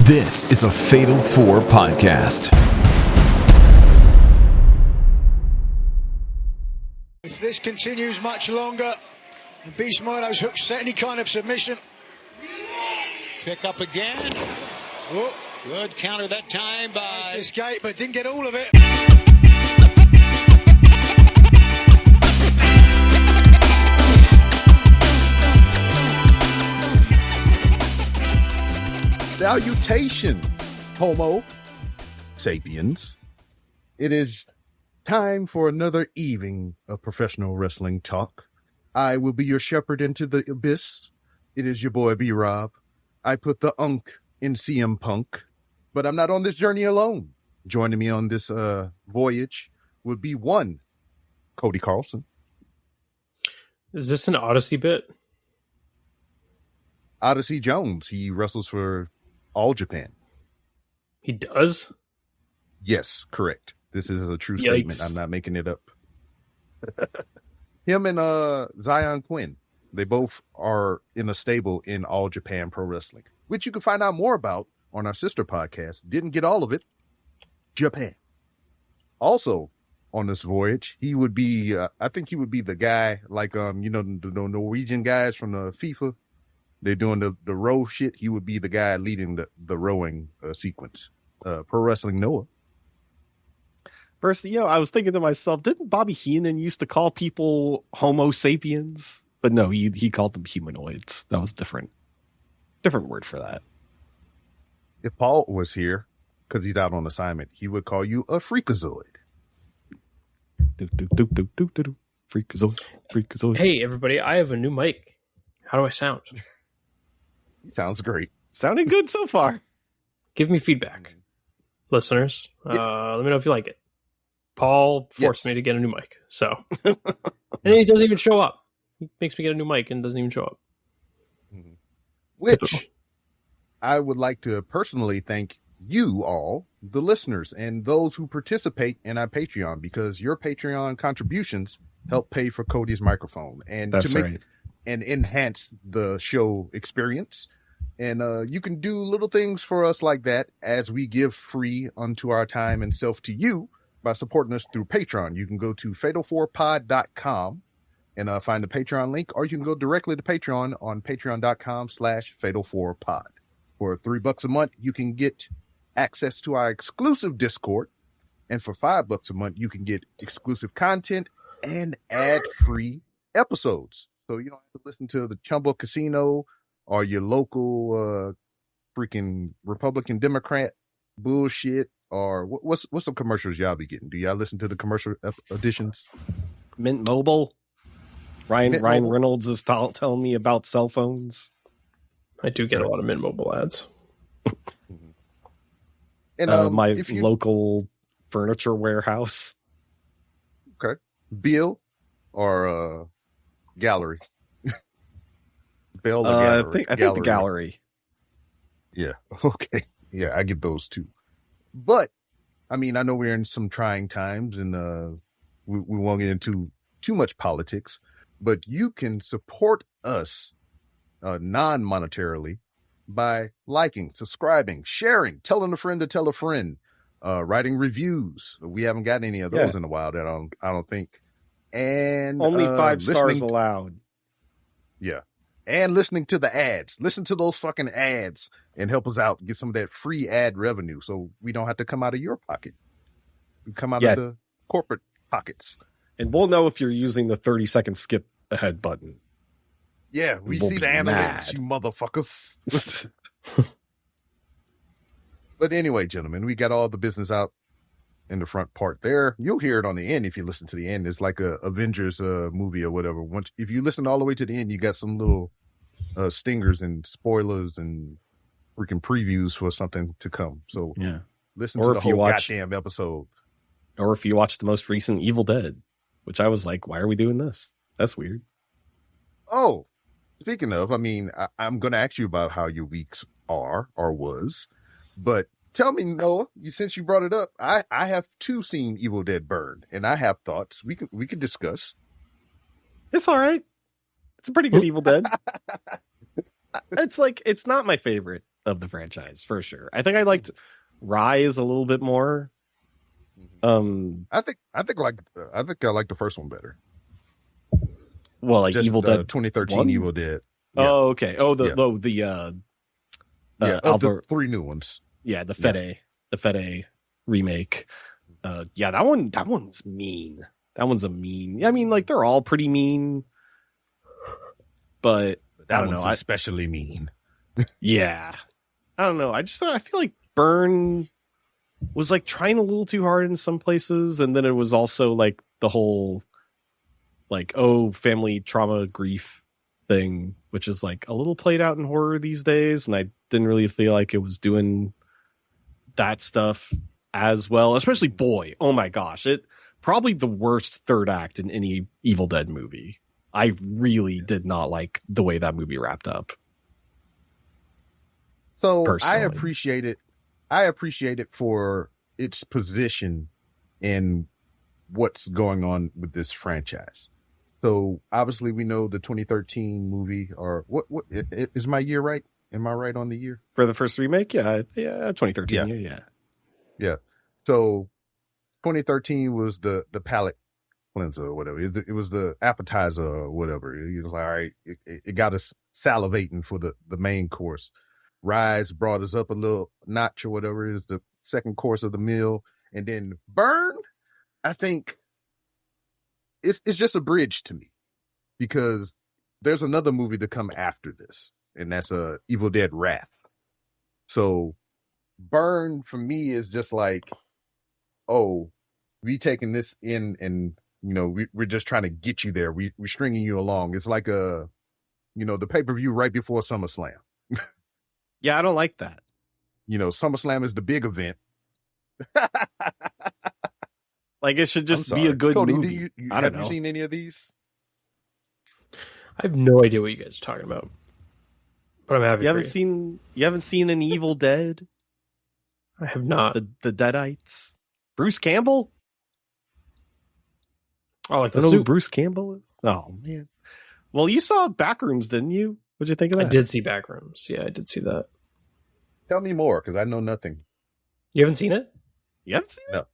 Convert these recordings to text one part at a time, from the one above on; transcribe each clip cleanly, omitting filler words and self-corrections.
This is a Fatal 4 podcast. If this continues much longer, and Beast Milo's hook set any kind of submission. Pick up again. Oh, Good counter that time by... nice escape, but didn't get all of it. Salutations, Homo sapiens. It is time for another evening of professional wrestling talk. I will be your shepherd into the abyss. It is your boy B-Rob. I put the unk in CM Punk, but I'm not on this journey alone. Joining me on this voyage would be one Cody Carlson. Is this an Odyssey bit? Odyssey Jones. He wrestles for All Japan. He does? Yes, correct. This is a true Yikes. statement. I'm not making it up. Him and Zion Quinn, they both are in a stable in All Japan Pro Wrestling, which you can find out more about on our sister podcast. Didn't get all of it. Japan. Also on this voyage, he would be, I think he would be the guy like, the Norwegian guys from the FIFA. They're doing the row shit. He would be the guy leading the rowing sequence. Pro Wrestling Noah. First, I was thinking to myself, didn't Bobby Heenan used to call people Homo sapiens? But no, he called them humanoids. That was different. Different word for that. If Paul was here, because he's out on assignment, he would call you a freakazoid. Freakazoid. Hey, everybody, I have a new mic. How do I sound? Sounds great. Sounding good so far. Give me feedback. Listeners, let me know if you like it. Paul forced me to get a new mic, so. And he doesn't even show up. He makes me get a new mic and doesn't even show up. Which I would like to personally thank you all, the listeners, and those who participate in our Patreon, because your Patreon contributions help pay for Cody's microphone and That's to make right. and enhance the show experience. And you can do little things for us like that as we give free unto our time and self to you by supporting us through Patreon. You can go to fatal4pod.com and find the Patreon link, or you can go directly to Patreon on patreon.com/fatal4pod. For $3 a month, you can get access to our exclusive Discord. And for $5 a month, you can get exclusive content and ad-free episodes. So you don't have to listen to the Chumbo Casino or your local freaking Republican Democrat bullshit, or what's some commercials y'all be getting? Do y'all listen to the commercial editions? Mint Mobile. Ryan Mobile. Reynolds is telling me about cell phones. I do get a lot of Mint Mobile ads. And my local furniture warehouse. Okay. Bill or Gallery? Bill or Gallery? I think the gallery. Yeah. Okay. Yeah, I get those too. But, I mean, I know we're in some trying times and we won't get into too much politics, but you can support us non-monetarily by liking, subscribing, sharing, telling a friend to tell a friend, writing reviews. We haven't gotten any of those in a while, that I don't think. And only 5 stars listening. allowed. Yeah. And listening to the ads. Listen to those fucking ads and help us out. Get some of that free ad revenue so we don't have to come out of your pocket. We come out of the corporate pockets. And we'll know if you're using the 30-second skip ahead button. Yeah, we We'll see be the analytics, mad. you motherfuckers. But anyway, gentlemen, we got all the business out in the front part there. You'll hear it on the end if you listen to the end. It's like a Avengers movie or whatever. If you listen all the way to the end, you got some little stingers and spoilers and freaking previews for something to come. So listen to the whole goddamn episode. Or if you watch the most recent Evil Dead, which I was like, why are we doing this? That's weird. Oh, speaking of, I mean, I'm going to ask you about how your weeks are or was, but tell me, Noah, since you brought it up, I have too seen Evil Dead burn, and I have thoughts we could discuss. It's all right. It's a pretty good Evil Dead. It's not my favorite. of the franchise for sure. I think I liked Rise a little bit more. I think I like the first one better. Well, like Just, Evil Dead 2013 1? Evil Dead. Yeah. Oh, okay. Oh, the Of the 3 new ones. Yeah, the Fede remake. That one's mean. That one's a mean. I mean, like they're all pretty mean, but I don't know. Especially mean. Yeah, I don't know. I feel like Burn was like trying a little too hard in some places, and then it was also like the whole like family trauma grief thing, which is like a little played out in horror these days, and I didn't really feel like it was doing that stuff as well. Especially Boy, oh my gosh, it probably the worst third act in any Evil Dead movie. I really did not like the way that movie wrapped up. So personally. I appreciate it for its position in what's going on with this franchise. So obviously we know the 2013 movie, or what is my year right? Am I right on the year? For the first remake? Yeah, 2013. Yeah. So 2013 was the palate cleanser or whatever. It was the appetizer or whatever. It was like, all right, it got us salivating for the main course. Rise brought us up a little notch or whatever. Is the second course of the meal. And then Burn, I think it's just a bridge to me, because there's another movie to come after this, and that's Evil Dead Wrath. So Burn for me is just like, oh, we taking this in, and we're just trying to get you there. We're stringing you along. It's like the pay-per-view right before SummerSlam. Yeah, I don't like that. SummerSlam is the big event. Like it should just be a good Cody, movie. Have you seen any of these? I have no idea what you guys are talking about, but I'm happy. You haven't seen an Evil Dead? I have not. The Deadites. Bruce Campbell? Oh, like the know who soup. Bruce Campbell is? Oh man. Well, you saw Backrooms, didn't you? What'd you think of that? I did see Backrooms. Yeah, I did see that. Tell me more, because I know nothing. You haven't seen it? You haven't seen it? No.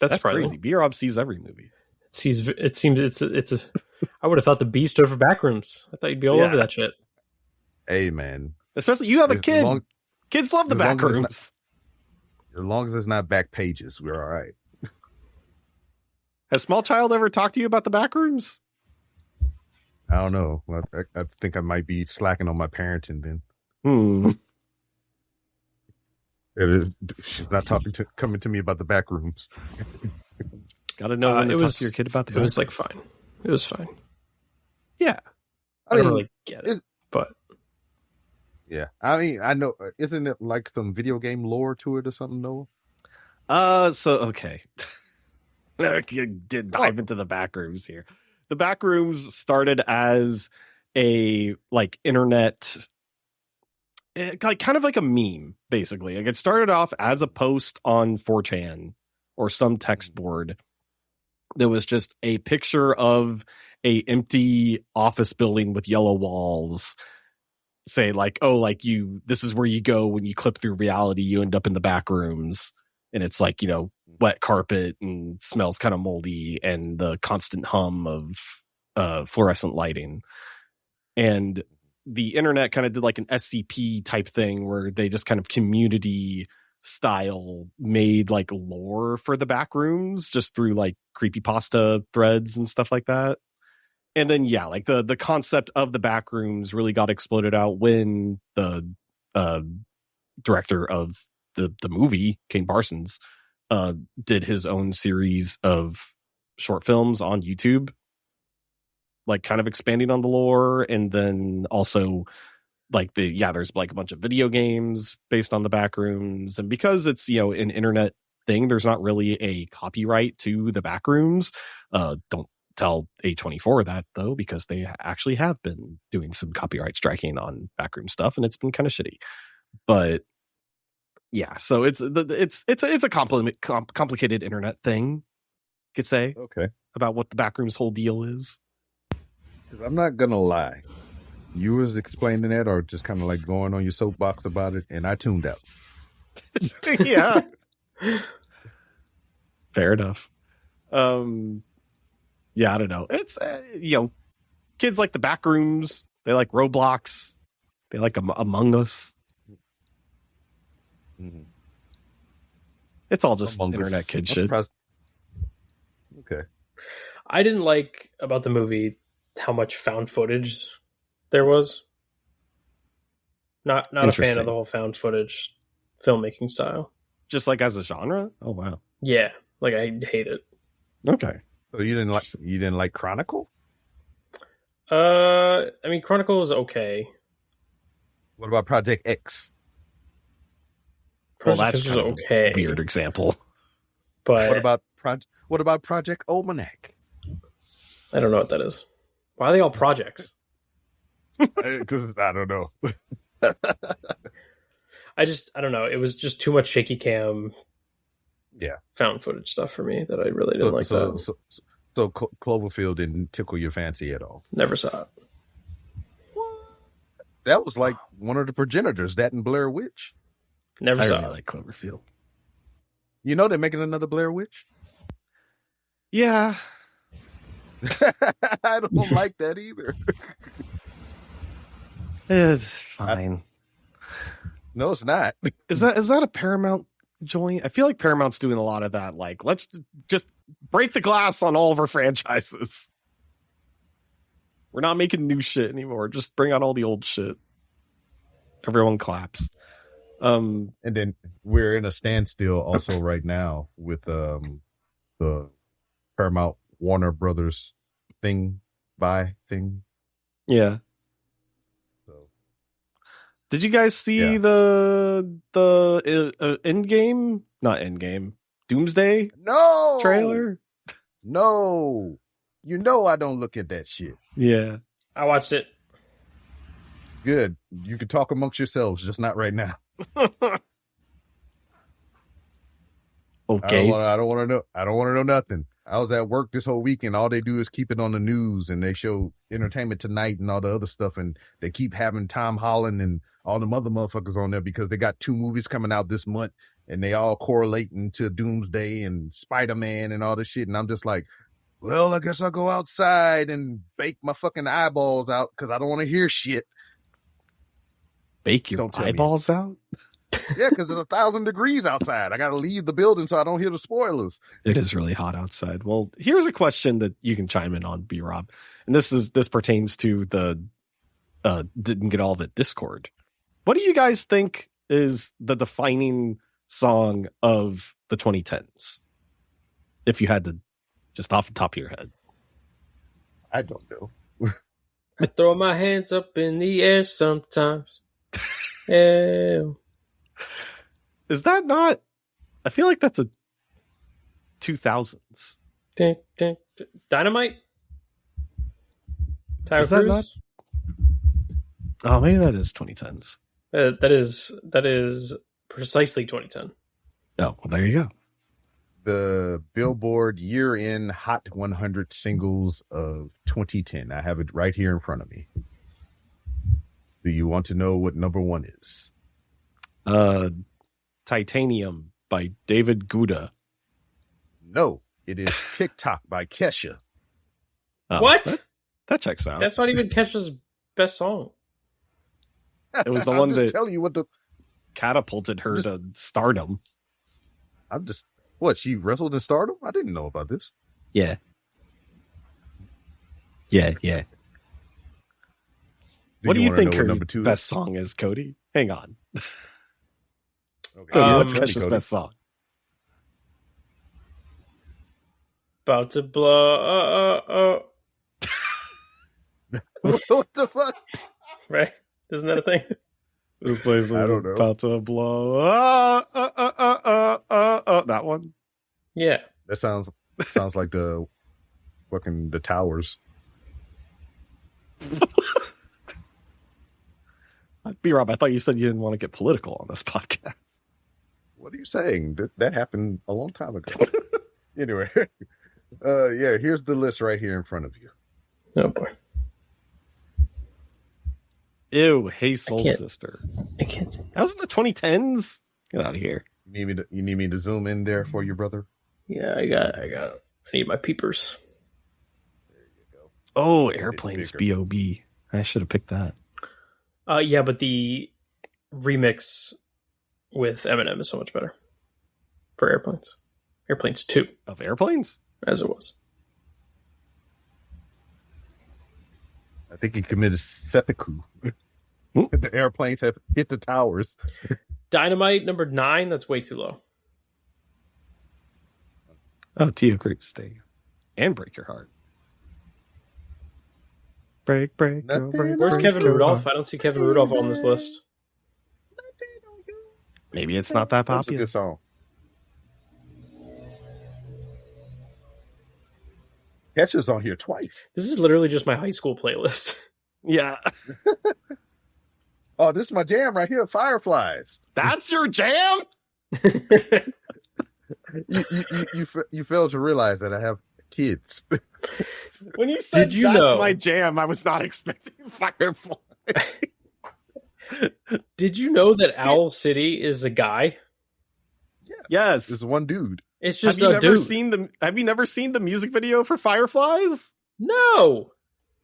That's crazy. B-Rob sees every movie. It seems it's a. I would have thought the B stood for Backrooms. I thought you'd be all over that shit. Hey man, especially you have a kid. Kids love the Backrooms. As long as it's not back pages, we're all right. Has Small Child ever talked to you about the Backrooms? I don't know. I think I might be slacking on my parenting then. She's not coming to me about the Backrooms. Got to know when to talk to your kid about the It was like fine. It was fine. Yeah. I don't really get it, but yeah. I mean, I know. Isn't it like some video game lore to it or something, Noah? So okay. You did dive into the Backrooms here. The Backrooms started as a internet, kind of like a meme, basically. Like it started off as a post on 4chan or some text board. There was just a picture of a empty office building with yellow walls. Say this is where you go when you clip through reality. You end up in the Backrooms, and it's wet carpet and smells kind of moldy, and the constant hum of fluorescent lighting. And the internet kind of did like an SCP type thing where they just kind of community style made like lore for the Backrooms just through like creepypasta threads and stuff like that. And then the concept of the Backrooms really got exploded out when the director of the movie, Kane Parsons, did his own series of short films on YouTube, like kind of expanding on the lore. And then also there's like a bunch of video games based on the Backrooms. And because it's, an internet thing, there's not really a copyright to the Backrooms. Don't tell A24 that though, because they actually have been doing some copyright striking on Backroom stuff, and it's been kind of shitty. But yeah, so it's a complicated internet thing, you could say. Okay. About what the Backrooms whole deal is. Because I'm not gonna lie, You was explaining that, or just kind of like going on your soapbox about it, and I tuned out. Yeah. Fair enough. Yeah, I don't know. It's kids like the Backrooms. They like Roblox. They like Among Us. Mm-hmm. It's all just Among internet Us. kid shit. Okay. I didn't like about the movie how much found footage there was. Not a fan of the whole found footage filmmaking style. Just like as a genre? Oh wow. Yeah, like I hate it. Okay. So you didn't like Chronicle? I mean, Chronicle is okay. What about Project X? Well, Project that's X kind was of okay. a weird example. But What about Project Almanac? I don't know what that is. Why are they all projects? Because I don't know. I don't know. It was just too much shaky cam. Yeah, found footage stuff for me that I really didn't like. So Cloverfield didn't tickle your fancy at all. Never saw it. That was like one of the progenitors, that and Blair Witch. Never I saw really it. like Cloverfield. You know they're making another Blair Witch? Yeah. I don't like that either. It's fine. No, it's not. Is that a Paramount joint? I feel like Paramount's doing a lot of that. Like, let's just break the glass on all of our franchises. We're not making new shit anymore. Just bring out all the old shit. Everyone claps. And then we're in a standstill also right now with the Paramount Warner Brothers thing. Yeah. So, did you guys see the Endgame? Not Endgame. Doomsday no trailer? No. You know I don't look at that shit. Yeah. I watched it. Good. You can talk amongst yourselves, just not right now. Okay. I don't want to know nothing. I was at work this whole weekend. All they do is keep it on the news, and they show Entertainment Tonight and all the other stuff, and they keep having Tom Holland and all the other motherfuckers on there because they got 2 movies coming out this month, and they all correlating to Doomsday and Spider-Man and all this shit. And I'm just like, well, I guess I'll go outside and bake my fucking eyeballs out because I don't want to hear shit. Bake your eyeballs out? Yeah, because it's 1,000 degrees outside. I got to leave the building so I don't hear the spoilers. It is really hot outside. Well, here's a question that you can chime in on, B-Rob. And this pertains to the Didn't Get All of It Discord. What do you guys think is the defining song of the 2010s? If you had to, just off the top of your head. I don't know. I throw my hands up in the air sometimes. Yeah. Is that not? I feel like that's a 2000s. Dynamite? Tyler Is that Cruz? Oh, maybe that is 2010s. That is precisely 2010. Oh, well, there you go. The Billboard year-end Hot 100 singles of 2010. I have it right here in front of me. Do you want to know what number 1 is? Titanium by David Guetta. No, it is TikTok by Kesha. Oh, What? That checks out. That's not even Kesha's best song. It was the one that telling you what catapulted her to stardom. She wrestled in Stardom? I didn't know about this. Yeah. What do you think her best song is, Cody? Hang on. Okay. Cody, what's Cody, Kesha's Cody. best song? About to blow. What the fuck? Right? Isn't that a thing? This place is I don't know. about to blow. That one? Yeah. That sounds like the fucking the Towers. B-Rob, I thought you said you didn't want to get political on this podcast. What are you saying? That happened a long time ago. Anyway, here's the list right here in front of you. Oh boy. Ew, Hey Soul Sister. I can't. That was in the 2010s. Get out of here. You need me to zoom in there for you, brother? Yeah, I need my peepers. Oh, Airplanes B.O.B. I should have picked that. Yeah, but the remix with Eminem is so much better for Airplanes. Airplanes 2. Of Airplanes? As it was. I think he committed seppuku. The airplanes have hit the towers. Dynamite number 9, that's way too low. Oh, Tia Cruz. There you go. And Break Your Heart. Break, girl, break. Where's Kevin Rudolph? I don't see Kevin Rudolph on this list. Maybe it's not that That's a popular. good song. Kesha's on here twice. This is literally just my high school playlist. Yeah. Oh, this is my jam right here, Fireflies. That's your jam? You failed to realize that I have kids. When you said Did you that's know? my jam, I was not expecting Firefly. Did you know that Owl City is a guy? Yes. It's one dude. It's Have just you a never dude. seen the music video for Fireflies? No,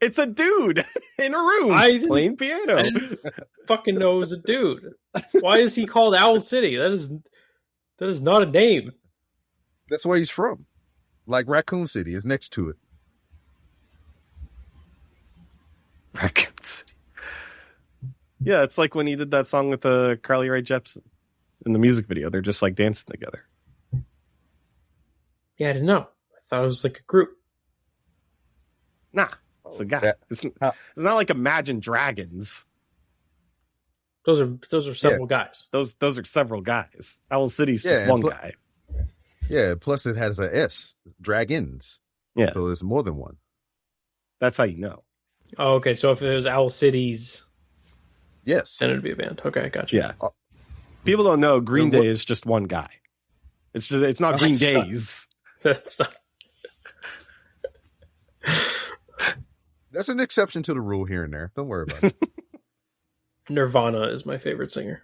It's a dude in a room playing piano. I didn't fucking know it was a dude. Why is he called Owl City? That is not a name. That's where he's from. Like Raccoon City is next to it. Raccoon City. Yeah, it's like when he did that song with Carly Rae Jepsen in the music video. They're just like dancing together. Yeah, I didn't know. I thought it was like a group. Nah, it's a guy. that- It's not like Imagine Dragons. Those are several guys. Those are several guys. Owl City's Yeah, just one but- guy. Yeah, plus it has a S, Dragons. Yeah. So there's more than one. That's how you know. Oh, okay. So if it was Owl Cities, Yes. then it'd be a band. Okay, gotcha. Yeah. People don't know Green Then what- Day is just one guy. It's not Oh, Green it's not. Days. That's not. There's an exception to the rule here and there. Don't worry about it. Nirvana is my favorite singer.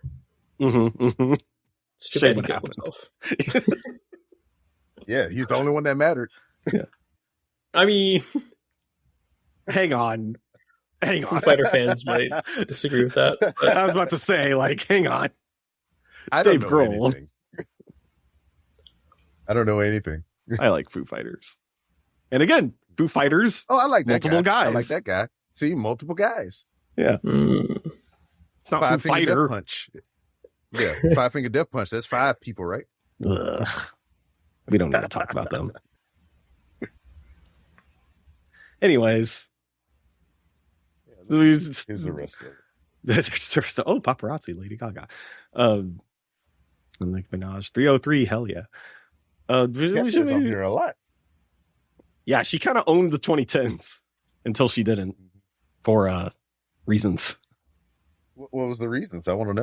Mm-hmm, mm-hmm. It's too Shame bad he what killed happened. himself. Yeah, he's the only one that mattered. I mean, Hang on. Foo Fighter fans might disagree with that. But I was about to say, like, hang on. I don't Dave know Grohl. anything. I don't know anything. I like Foo Fighters. And again, Foo Fighters. Oh, I like that Multiple guy. I guys. like that guy. See, multiple guys. Yeah. mm, It's not Five Foo Finger Fighter. Death Punch. Yeah, 5 Finger Death Punch. That's 5 people, right? Ugh. We don't need to talk about them. Anyways. Here's the rest of it. Oh, paparazzi, Lady Gaga. And Nicki Minaj, 303, hell yeah. Kesha's on here a lot. Yeah, she kind of owned the 2010s until she didn't for reasons. What was the reasons? I want to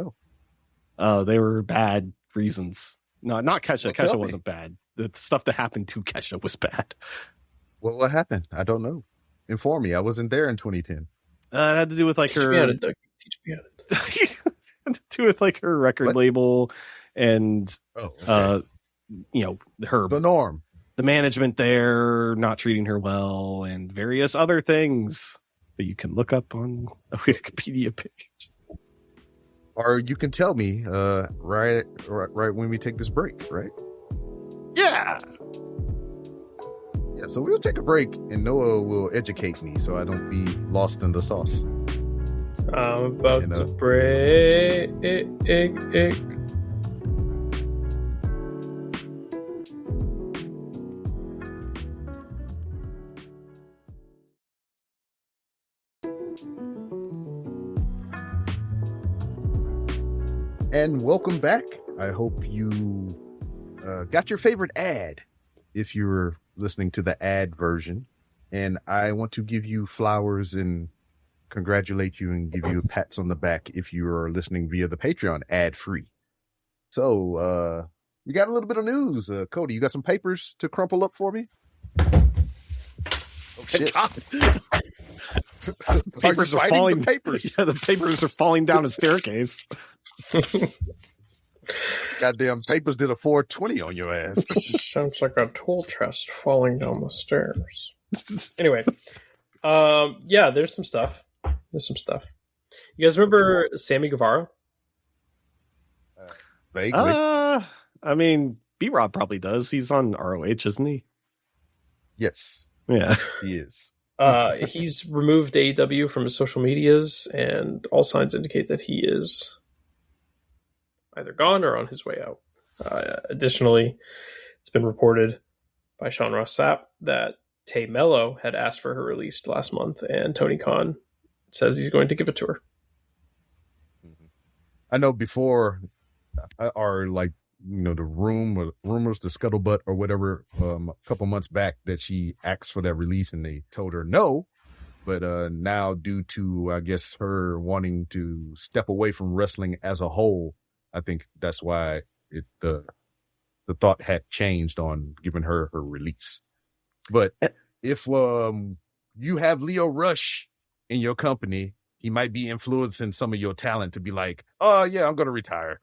know. They were bad reasons. No, not Kesha. Well, tell Kesha me. wasn't bad. The stuff that happened to Kesha was bad. What happened? I don't know. Inform me. I wasn't there in 2010. It had to do with like teach her. me how to Doug. Teach me how to. It had to do with like her record What? label and Oh, okay. her The norm. the management there not treating her well and various other things that you can look up on a Wikipedia page. Or you can tell me right when we take this break, right? Yeah. Yeah, so we'll take a break and Noah will educate me so I don't be lost in the sauce. I'm about You to know. break. And welcome back. I hope you got your favorite ad if you're listening to the ad version. And I want to give you flowers and congratulate you and give you pats on the back if you are listening via the Patreon ad free. So we got a little bit of news. Cody, you got some papers to crumple up for me? Oh, shit. Papers are fighting falling. the papers? Yeah, the papers are falling down a staircase. Goddamn papers did a 420 on your ass. Sounds like a tool chest falling down the stairs. Anyway, yeah, there's some stuff. You guys remember Sammy Guevara? Vaguely. I mean, B-Rob probably does. He's on ROH, isn't he? Yes, Yeah. he is. He's removed AEW from his social medias, and all signs indicate that he is either gone or on his way out. Additionally, it's been reported by Sean Ross Sapp that Tay Mello had asked for her release last month, and Tony Khan says he's going to give it to her. I know before, or like, you know, the rumors, the scuttlebutt or whatever, a couple months back that she asked for that release and they told her no. But now, due to, I guess, her wanting to step away from wrestling as a whole, I think that's why the thought had changed on giving her release. But if you have Leo Rush in your company, he might be influencing some of your talent to be like, oh, yeah, I'm going to retire.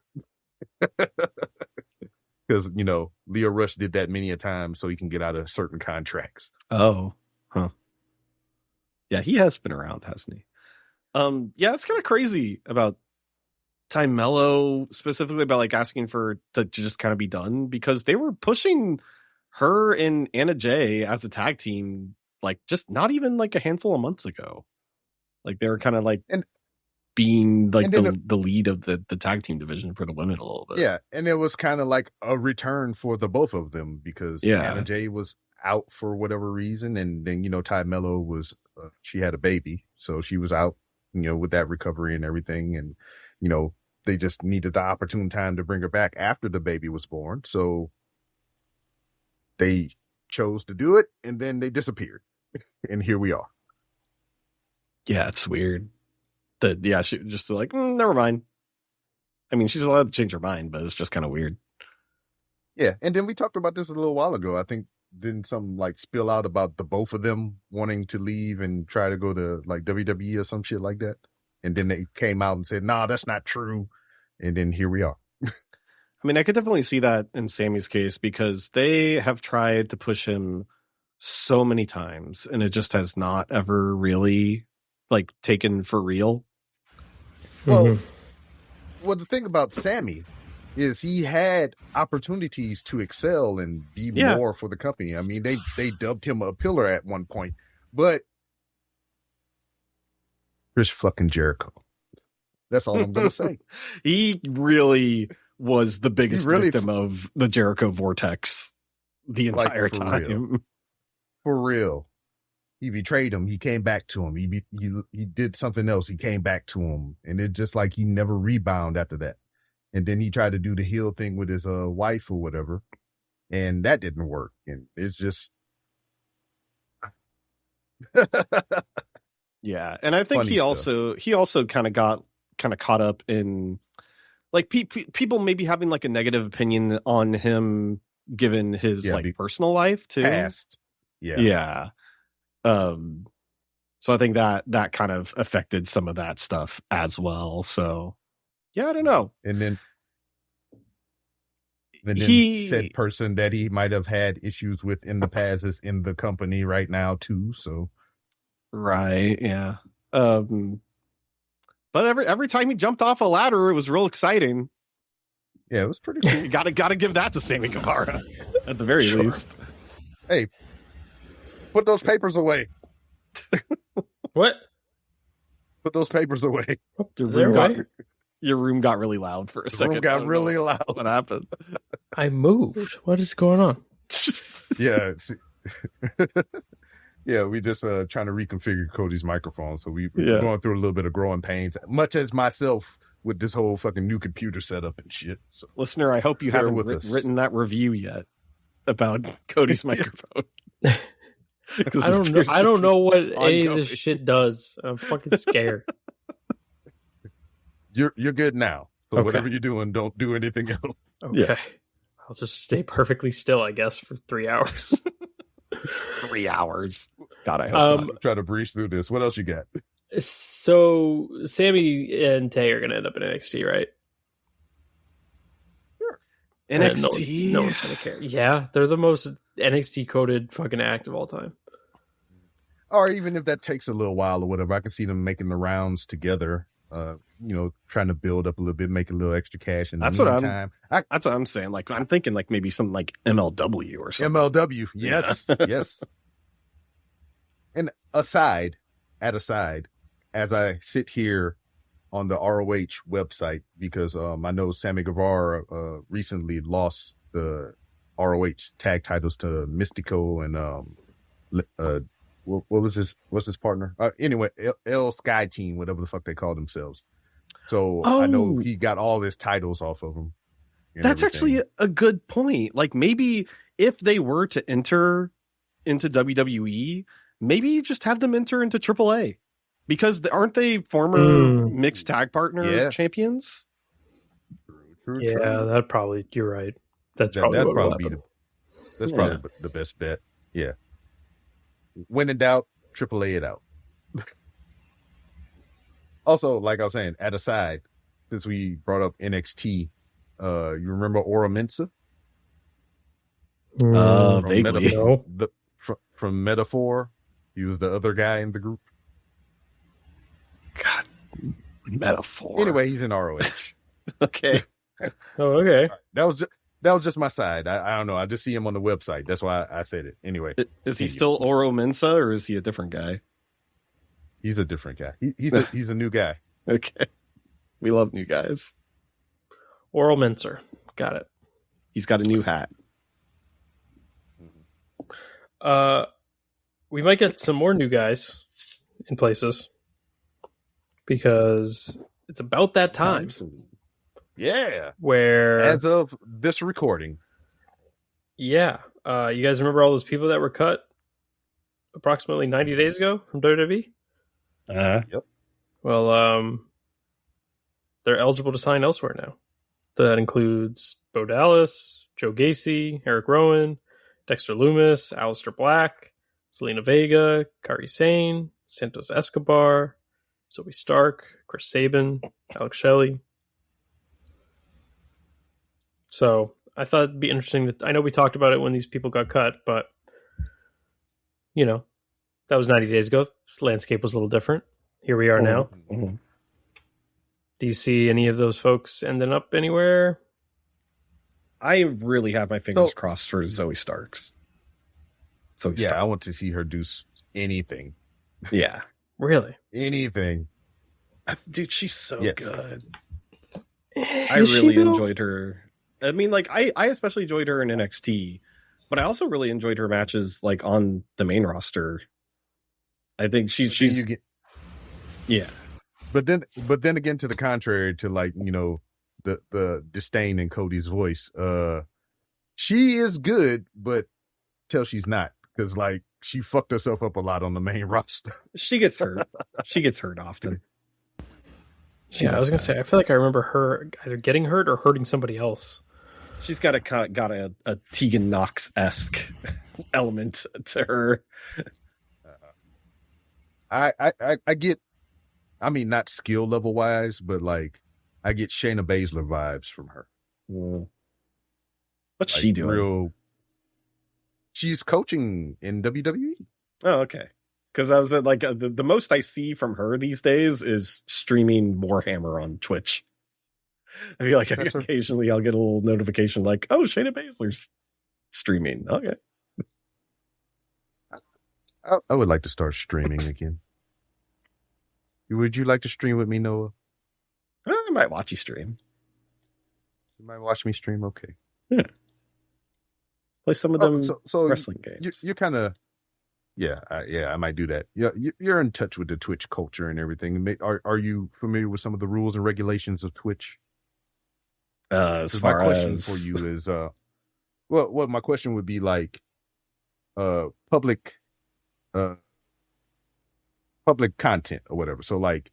Because, you know, Leo Rush did that many a time so he can get out of certain contracts. Oh, huh. Yeah, he has been around, hasn't he? Yeah, it's kind of crazy about Ty Mello, specifically about like asking for to just kind of be done, because they were pushing her and Anna Jay as a tag team, like just not even like a handful of months ago. Like they were kind of like being like the lead of the tag team division for the women a little bit. Yeah, and it was kind of like a return for the both of them because Anna Jay was out for whatever reason, and then, you know, Ty Mello was she had a baby, so she was out, you know, with that recovery and everything, and, you know, they just needed the opportune time to bring her back after the baby was born, so they chose to do it, and then they disappeared, and here we are. Yeah, it's weird. She just like, never mind. I mean, she's allowed to change her mind, but it's just kind of weird. Yeah, and then we talked about this a little while ago. I think didn't some like spill out about the both of them wanting to leave and try to go to like WWE or some shit like that, and then they came out and said, "Nah, that's not true," and then here we are. I mean, I could definitely see that in Sammy's case because they have tried to push him so many times, and it just has not ever really like taken for real. Well, the thing about Sammy is he had opportunities to excel and be more for the company. I mean, they dubbed him a pillar at one point, but Chris fucking Jericho. That's all I'm going to say. He really was the biggest victim of the Jericho vortex the entire time. For real. He betrayed him. He came back to him. He did something else. He came back to him. And it just like he never rebounded after that. And then he tried to do the heel thing with his wife or whatever. And that didn't work. And it's just. Yeah. And I think he also kind of got caught up in like people maybe having like a negative opinion on him given his like personal life too. Past. Yeah. Yeah. So I think that kind of affected some of that stuff as well. So yeah, I don't know. And then said person that he might have had issues with in the past is in the company right now too. So right, yeah. But every time he jumped off a ladder, it was real exciting. Yeah, it was pretty cool. You gotta give that to Sammy Guevara at the very least. Hey. Put those papers away. What? Put those papers away. Your room got really loud for a second. The room got really loud. What happened? I moved. What is going on? Yeah. Yeah, we just trying to reconfigure Cody's microphone. So we're going through a little bit of growing pains, much as myself with this whole fucking new computer setup and shit. So, listener, I hope you haven't written that review yet about Cody's microphone. I don't know what any of this shit does. I'm fucking scared. You're good now. So whatever you're doing, don't do anything else. Okay. Yeah. I'll just stay perfectly still, I guess, for 3 hours. 3 hours. God, I hope not. Try to breeze through this. What else you got? So Sammy and Tay are going to end up in NXT, right? NXT? No one's going to care. Yeah, they're the most NXT coded fucking act of all time. Or even if that takes a little while or whatever, I can see them making the rounds together. Trying to build up a little bit, make a little extra cash in the meantime. That's what I'm saying. Like, I'm thinking like maybe something like MLW or something. MLW, yes, yes. And aside, as I sit here on the ROH website, because I know Sammy Guevara recently lost the ROH tag titles to Mystico and what's his partner? Anyway, L Sky Team, whatever the fuck they call themselves. So I know he got all his titles off of them. That's actually a good point. Like maybe if they were to enter into WWE, maybe just have them enter into AAA, because aren't they former mixed tag partner champions? True. That probably, you're right. That's probably the best bet. Yeah. When in doubt, AAA it out. Also, like I was saying, at a side, since we brought up NXT, you remember Ora Mensa? Vaguely. From Metaphor, he was the other guy in the group. God, Metaphor. Anyway, he's in ROH. Okay. Oh, okay. That was just my side. I don't know. I just see him on the website. That's why I said it. Anyway, is he still Oro Mensa or is he a different guy? He's a different guy. He's a new guy. Okay. We love new guys. Oral Mincer. Got it. He's got a new hat. We might get some more new guys in places, because it's about that time. Yeah. Where, as of this recording. Yeah. You guys remember all those people that were cut approximately 90 days ago from WWE? Yep. Well, they're eligible to sign elsewhere now. That includes Bo Dallas, Joe Gacy, Eric Rowan, Dexter Lumis, Aleister Black, Selena Vega, Kairi Sane, Santos Escobar, Zoe Stark, Chris Sabin, Alex Shelley. So I thought it'd be interesting I know we talked about it when these people got cut, but that was 90 days ago. The landscape was a little different. Here we are now. Mm-hmm. Do you see any of those folks ending up anywhere? I really have my fingers crossed for Zoe Starks. I want to see her do anything. Yeah. Really? Anything. Dude, she's so good. I really enjoyed her. I mean, like, I especially enjoyed her in NXT, but I also really enjoyed her matches, like, on the main roster. I think she's yeah. But then again, to the contrary to, like, the disdain in Cody's voice, she is good, but till she's not, because, like, she fucked herself up a lot on the main roster. She gets hurt. She gets hurt often. I was gonna say, I feel like I remember her either getting hurt or hurting somebody else. She's got a Tegan Knox-esque element to her. I get, I mean, not skill level wise, but like I get Shayna Baszler vibes from her. What's she doing? She's coaching in WWE. Oh, okay. Because I was at, like, the most I see from her these days is streaming Warhammer on Twitch. I feel like occasionally I'll get a little notification like, oh, Shayna Baszler's streaming. Okay. I would like to start streaming again. Would you like to stream with me, Noah? I might watch you stream. You might watch me stream? Okay. Yeah. Play some of them wrestling games. You're kind of... Yeah, I might do that. Yeah, you're in touch with the Twitch culture and everything. Are you familiar with some of the rules and regulations of Twitch? As far my question as... for you is, what my question would be like, public content or whatever. So like,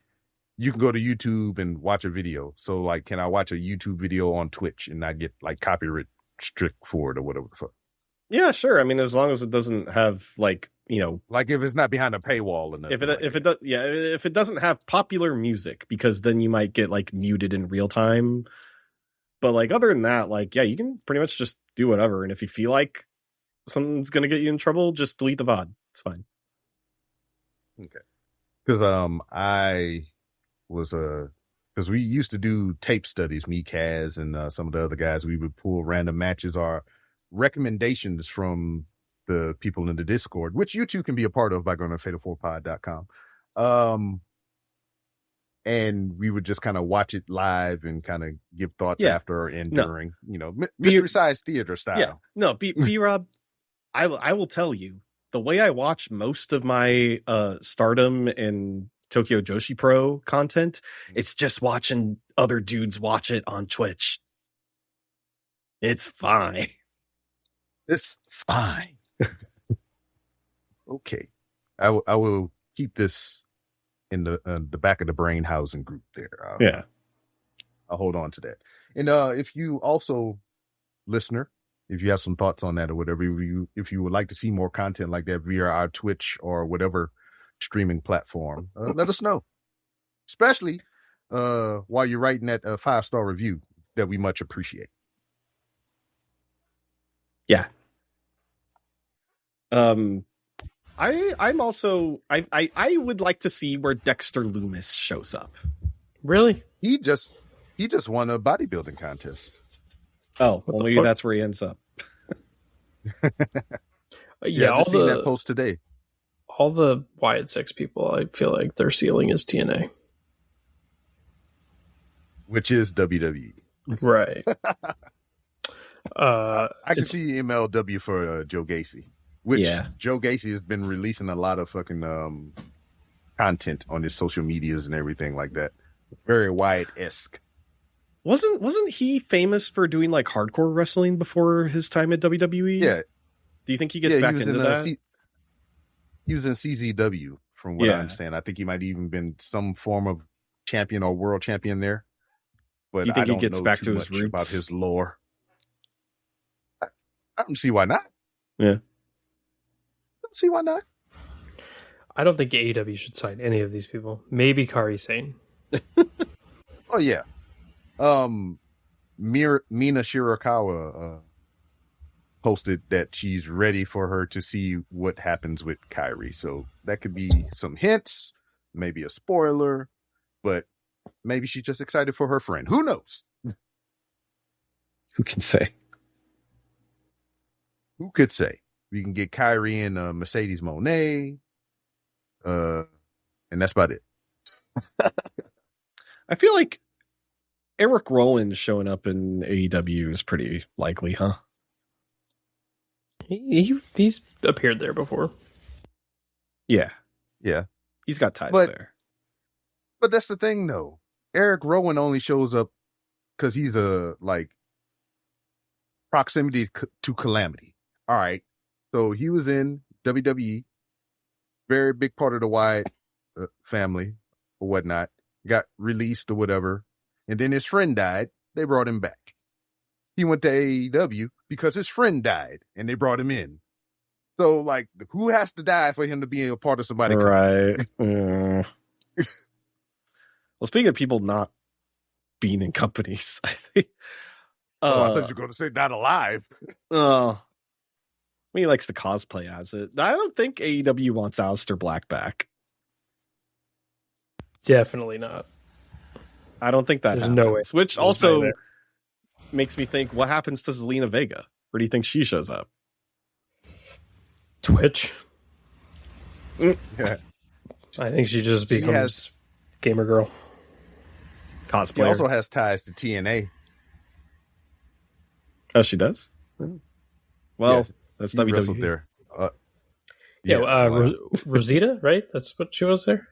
you can go to YouTube and watch a video. So like, can I watch a YouTube video on Twitch and not get like copyright strict for it or whatever the fuck? Yeah, sure. I mean, as long as it doesn't have like, Like if it's not behind a paywall and if it doesn't have popular music, because then you might get like muted in real time. But like other than that, like you can pretty much just do whatever. And if you feel like something's gonna get you in trouble, just delete the VOD. It's fine. Okay. Because I was because we used to do tape studies, me, Kaz, and some of the other guys. We would pull random matches or recommendations from the people in the Discord, which you two can be a part of by going to fatal4pod.com. And we would just kind of watch it live and kind of give thoughts after and during, Mystery Science Theater style. Yeah. No, B-Rob, I will tell you, the way I watch most of my Stardom and Tokyo Joshi Pro content, it's just watching other dudes watch it on Twitch. It's fine. It's fine. Okay. I will keep this in the back of the brain housing group there. I'll hold on to that. And if you also, listener, if you have some thoughts on that or whatever, if you would like to see more content like that via our Twitch or whatever streaming platform, let us know. Especially while you're writing that 5-star review that we much appreciate. Yeah. I'm also I would like to see where Dexter Loomis shows up. Really? He just won a bodybuilding contest. Oh, well, maybe that's where he ends up. Yeah, I seen that post today. All the Wyatt Six people, I feel like their ceiling is TNA, which is WWE. Right. I can see MLW for Joe Gacy. Which Joe Gacy has been releasing a lot of fucking content on his social medias and everything like that. Very Wyatt-esque. Wasn't he famous for doing like hardcore wrestling before his time at WWE? Yeah. Do you think he gets back into that? He was in CZW, from what I understand. I think he might even been some form of champion or world champion there. But do you think he gets back to his roots about his lore? I don't see why not. Yeah. See why not? I don't think AEW should sign any of these people. Maybe Kairi Sane. Oh yeah. Mina Shirakawa posted that she's ready for her to see what happens with Kairi. So that could be some hints, maybe a spoiler, but maybe she's just excited for her friend. Who knows? Who can say? Who could say? We can get Kyrie and Mercedes Moné, and that's about it. I feel like Eric Rowan showing up in AEW is pretty likely, huh? He's appeared there before. Yeah. He's got ties there. But that's the thing, though. Eric Rowan only shows up because he's a proximity to Calamity. All right. So he was in WWE, very big part of the Wyatt family or whatnot, got released or whatever. And then his friend died. They brought him back. He went to AEW because his friend died and they brought him in. So, like, who has to die for him to be a part of somebody? Right. Well, speaking of people not being in companies, I think. I thought you were going to say not alive. He likes to cosplay as it. I don't think AEW wants Aleister Black back. Definitely not. I don't think that There's happens. no way. Which also makes me think, what happens to Zelina Vega? Where do you think she shows up? Twitch. Yeah. I think she just becomes gamer girl. Cosplayer. She also has ties to TNA. Oh, she does? Well, that's WWE. There. Rosita, right? That's what she was there.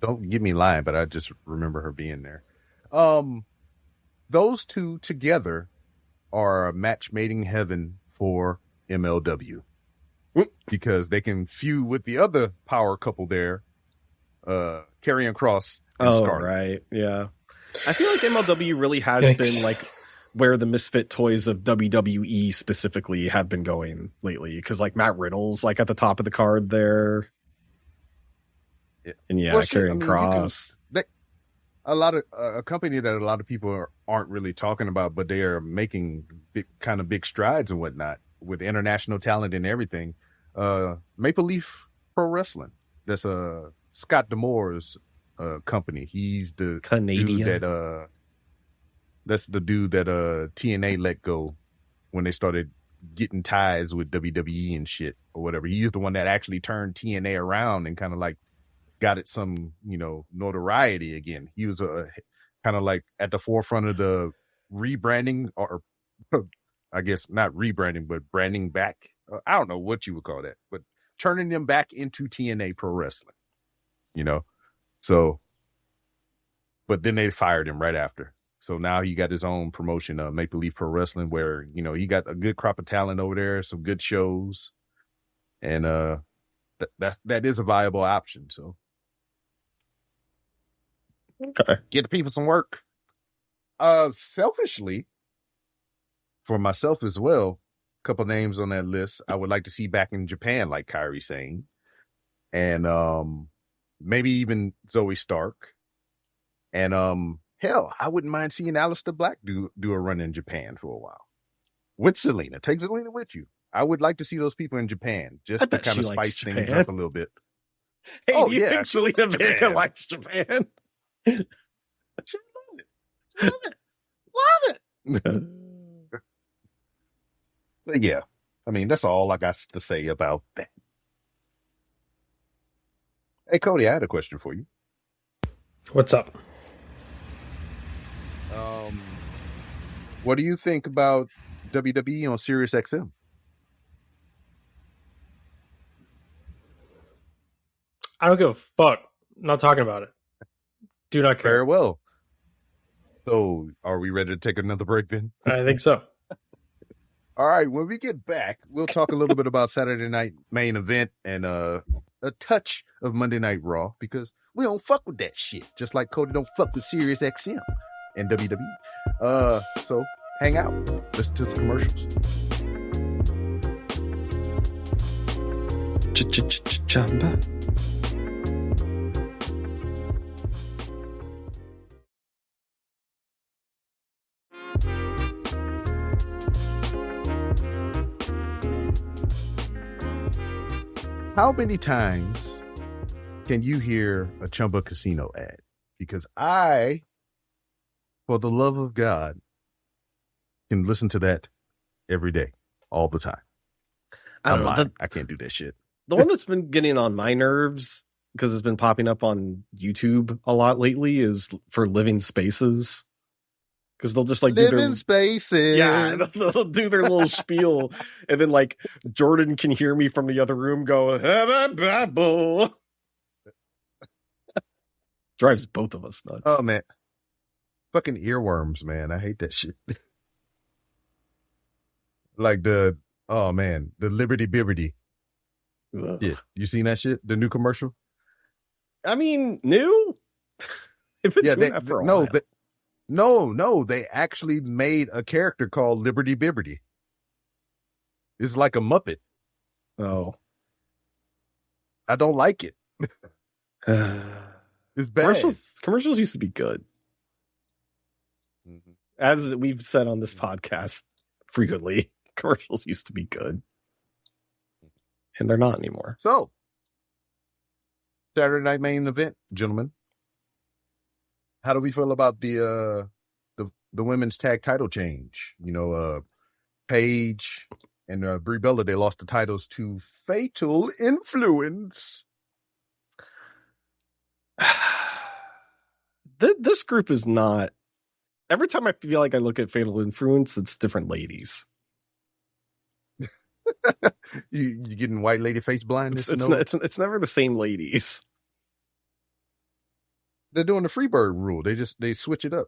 Don't get me lying, but I just remember her being there. Those two together are a match made in heaven for MLW because they can feud with the other power couple there, Karrion Kross and Scarlett. Right. Yeah. I feel like MLW really has been like where the misfit toys of WWE specifically have been going lately. Because like Matt Riddle's like at the top of the card there. Yeah. And Karrion Kross. A company that a lot of people aren't really talking about, but they are making big strides and whatnot with international talent and everything. Maple Leaf Pro Wrestling. That's Scott D'Amore's company. He's the Canadian. Dude that's the dude that TNA let go when they started getting ties with WWE and shit or whatever. He's the one that actually turned TNA around and kind of like got it some, notoriety again. He was kind of like at the forefront of the rebranding, or I guess not rebranding, but branding back. I don't know what you would call that, but turning them back into TNA Pro Wrestling, So, but then they fired him right after. So now he got his own promotion, Maple Leaf Pro Wrestling, where, he got a good crop of talent over there, some good shows. And that is a viable option. So okay. Get the people some work. Selfishly, for myself as well, a couple names on that list I would like to see back in Japan, like Kairi saying. And maybe even Zoe Stark. And hell, I wouldn't mind seeing Aleister Black do a run in Japan for a while. With Selena. Take Selena with you. I would like to see those people in Japan just to kind of spice things up a little bit. Hey, do you think Selena Vega likes Japan? She love it. But yeah, I mean, that's all I got to say about that. Hey, Cody, I had a question for you. What's up? What do you think about WWE on Sirius XM? I don't give a fuck. I'm not talking about it. Do not care. Very well. So, are we ready to take another break then? I think so. All right. When we get back, we'll talk a little bit about Saturday Night Main Event and a touch of Monday Night Raw, because we don't fuck with that shit. Just like Cody don't fuck with Sirius XM and WWE. So hang out. Listen to some commercials. Chamba. How many times can you hear a Chumba Casino ad? Because I, for the love of God, can listen to that every day, all the time. I don't know. I can't do that shit. The one that's been getting on my nerves, because it's been popping up on YouTube a lot lately, is for Living Spaces. Because they'll just like do Living Spaces. Yeah, they'll do their little spiel, and then like Jordan can hear me from the other room go, drives both of us nuts. Oh man, fucking earworms, man. I hate that shit. Like the Liberty Bibberty. Yeah, you seen that shit? The new commercial? I mean, new? If it's that for a while. No, they actually made a character called Liberty Bibberty. It's like a Muppet. Oh. I don't like it. It's bad. Commercials used to be good. Mm-hmm. As we've said on this podcast frequently, commercials used to be good. And they're not anymore. So, Saturday Night Main Event, gentlemen. How do we feel about the women's tag title change? Paige and Brie Bella, they lost the titles to Fatal Influence. This group is not. Every time I feel like I look at Fatal Influence, it's different ladies. you getting white lady face blindness? It's never the same ladies. They're doing the Freebird rule. They switch it up.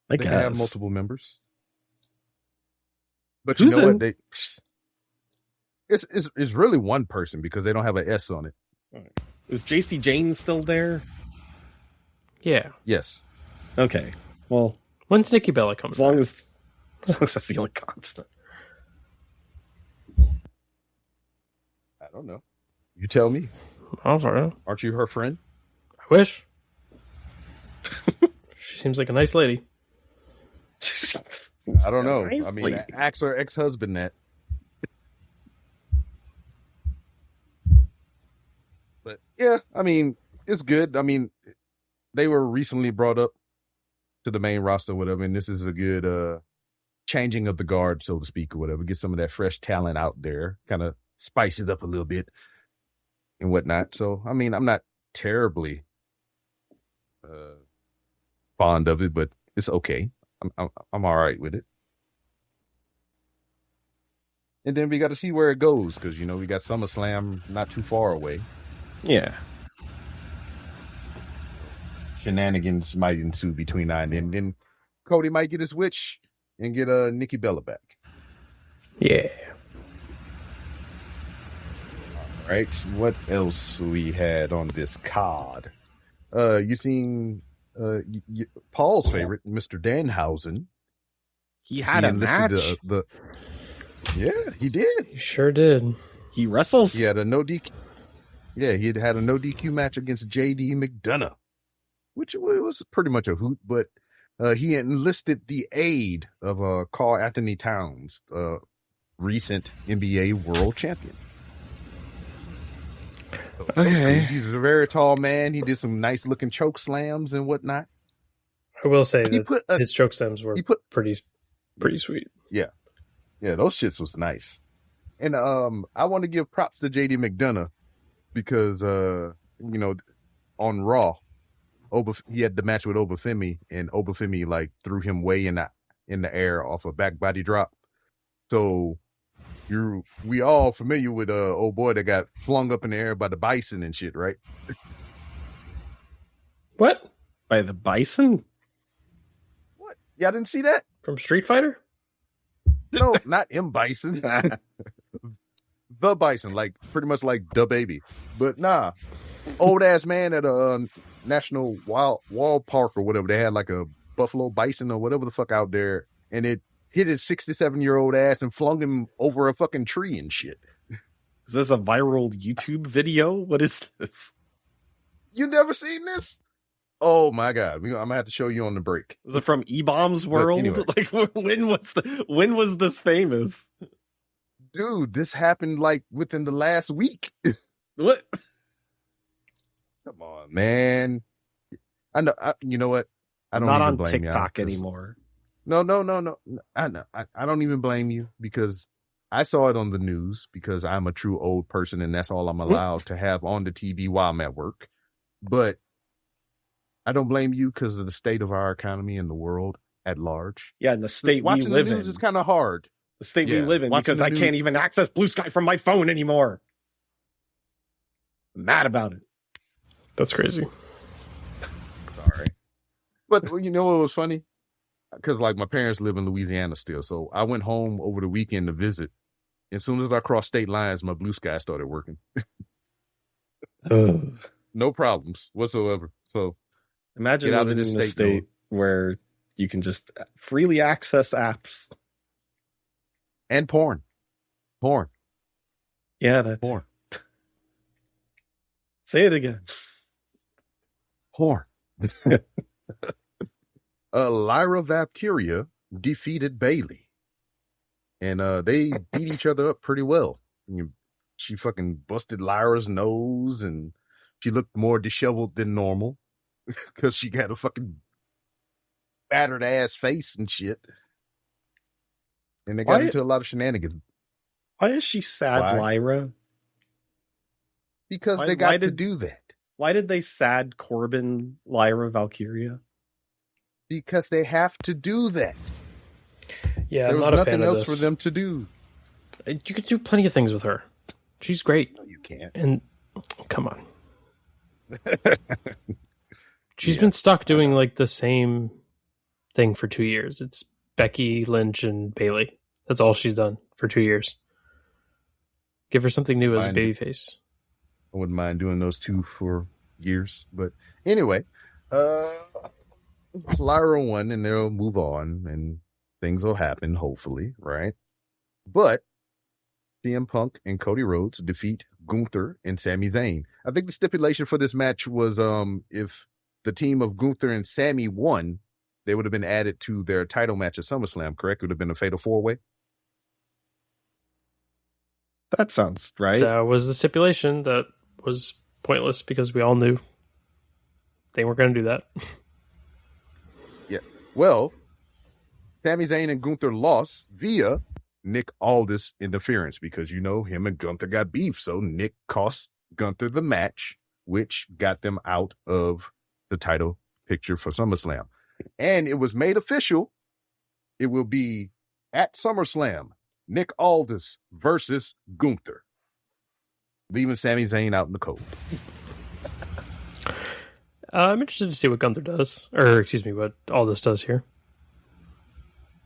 They can have multiple members. But Who's you know in? what? It's really one person because they don't have an S on it. Is JC Jane still there? Yeah. Yes. Okay. Well, when's Nikki Bella coming? As long as As long as that's the only constant. I don't know. You tell me. Oh, sorry. Aren't you her friend? I wish. She seems like a nice lady. I don't know. Nice I mean, lady. ask her ex-husband that. But yeah, I mean, it's good. I mean, they were recently brought up to the main roster, or whatever, and this is a good changing of the guard, so to speak, or whatever. Get some of that fresh talent out there, kind of spice it up a little bit and whatnot. So, I mean, I'm not terribly fond of it, but it's okay. I'm all right with it. And then we got to see where it goes because, you know, we got SummerSlam not too far away. Yeah. Shenanigans might ensue between now and then. Then Cody might get his witch and get Nikki Bella back. Yeah. All right. What else we had on this card? You seen Paul's favorite, Mr. Danhausen. He had a match. Yeah, he did. You sure did. He wrestles. He had a no DQ. Yeah, he had a no DQ match against JD McDonough, which was pretty much a hoot. But he enlisted the aid of Karl Anthony Towns, recent NBA world champion. Okay. He's a very tall man. He did some nice looking choke slams and whatnot. I will say that his choke stems were pretty sweet. Yeah, those shits was nice. And I want to give props to JD McDonough because you know, on Raw, he had the match with Obafemi, and Obafemi like threw him way in the air off a back body drop. So we all familiar with old boy that got flung up in the air by the Bison and shit, right? What? By the Bison? What? Y'all didn't see that? From Street Fighter? No, not M Bison. The Bison, like pretty much like the baby. But nah, old ass man at a National Wall Park or whatever. They had like a buffalo bison or whatever the fuck out there, and it hit his 67-year-old ass and flung him over a fucking tree and shit. Is this a viral YouTube video? What is this? You never seen this? Oh my god, I'm gonna have to show you on the break. Is it from E-Bomb's World? Anyway. Like when was this famous? Dude, this happened like within the last week. What? Come on, man. I know. You know what? I don't Not even on blame TikTok you. anymore. No. I know. I don't even blame you because I saw it on the news because I'm a true old person and that's all I'm allowed to have on the TV while I'm at work. But I don't blame you because of the state of our economy and the world at large. Yeah, and the state we Watching live the news in. is kind of hard. The state we Yeah, live in watching because the I news- can't even access Blue Sky from my phone anymore. I'm mad about it. That's crazy. Sorry. But you know what was funny? Because like my parents live in Louisiana still. So I went home over the weekend to visit. As soon as I crossed state lines, my Blue Sky started working. No problems whatsoever. So Imagine Get out of living this in a state, state where you can just freely access apps. and porn. Yeah, that's Porn. Say it again. Porn. Lyra Valkyria defeated Bailey. And they beat each other up pretty well. She fucking busted Lyra's nose and she looked more disheveled than normal because she got a fucking battered ass face and shit. And they got into a lot of shenanigans. Why is she sad, Why? Lyra? Because Why- they why got to did- do that. Why did they sad Corbin Lyra Valkyria? Because they have to do that. Yeah, There I'm was not a nothing fan of else this. for them to do. You could do plenty of things with her. She's great. No, you can't. And come on. She's been stuck doing like the same thing for 2 years. It's Becky Lynch and Bailey. That's all she's done for 2 years. Give her something new as a Fine. babyface. I wouldn't mind doing those two for years. But anyway, Lyra won and they'll move on. And things will happen, hopefully, right? But CM Punk and Cody Rhodes defeat Gunther and Sami Zayn. I think the stipulation for this match was if the team of Gunther and Sami won, they would have been added to their title match at SummerSlam, correct? It would have been a fatal 4-way. That sounds right. That was the stipulation that was pointless because we all knew they weren't going to do that. Yeah. Well, Sami Zayn and Gunther lost via Nick Aldis interference because, him and Gunther got beef. So Nick cost Gunther the match, which got them out of the title picture for SummerSlam. And it was made official. It will be at SummerSlam, Nick Aldis versus Gunther, leaving Sami Zayn out in the cold. I'm interested to see what Gunther does, what Aldis does here.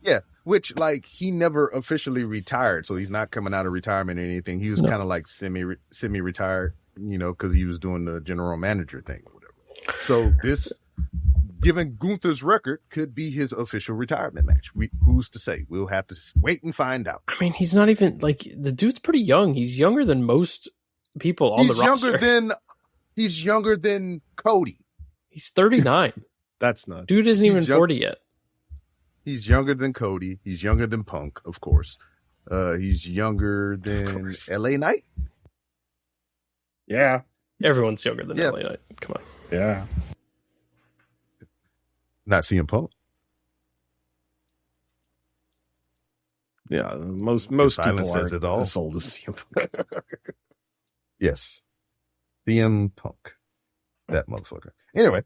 Yeah, which, he never officially retired, so he's not coming out of retirement or anything. He was kind of like semi-retired, because he was doing the general manager thing or whatever. So this, given Gunther's record, could be his official retirement match. Who's to say? We'll have to wait and find out. I mean, he's not even, the dude's pretty young. He's younger than most people on the roster. He's younger than Cody. He's 39. That's nuts. Dude isn't even 40 yet. He's younger than Cody. He's younger than Punk, of course. He's younger than LA Knight. Yeah. Everyone's younger than LA Knight. Come on. Yeah. Not CM Punk. Yeah. Most people says it all. As old as CM Punk. Yes. CM Punk. That motherfucker. Anyway.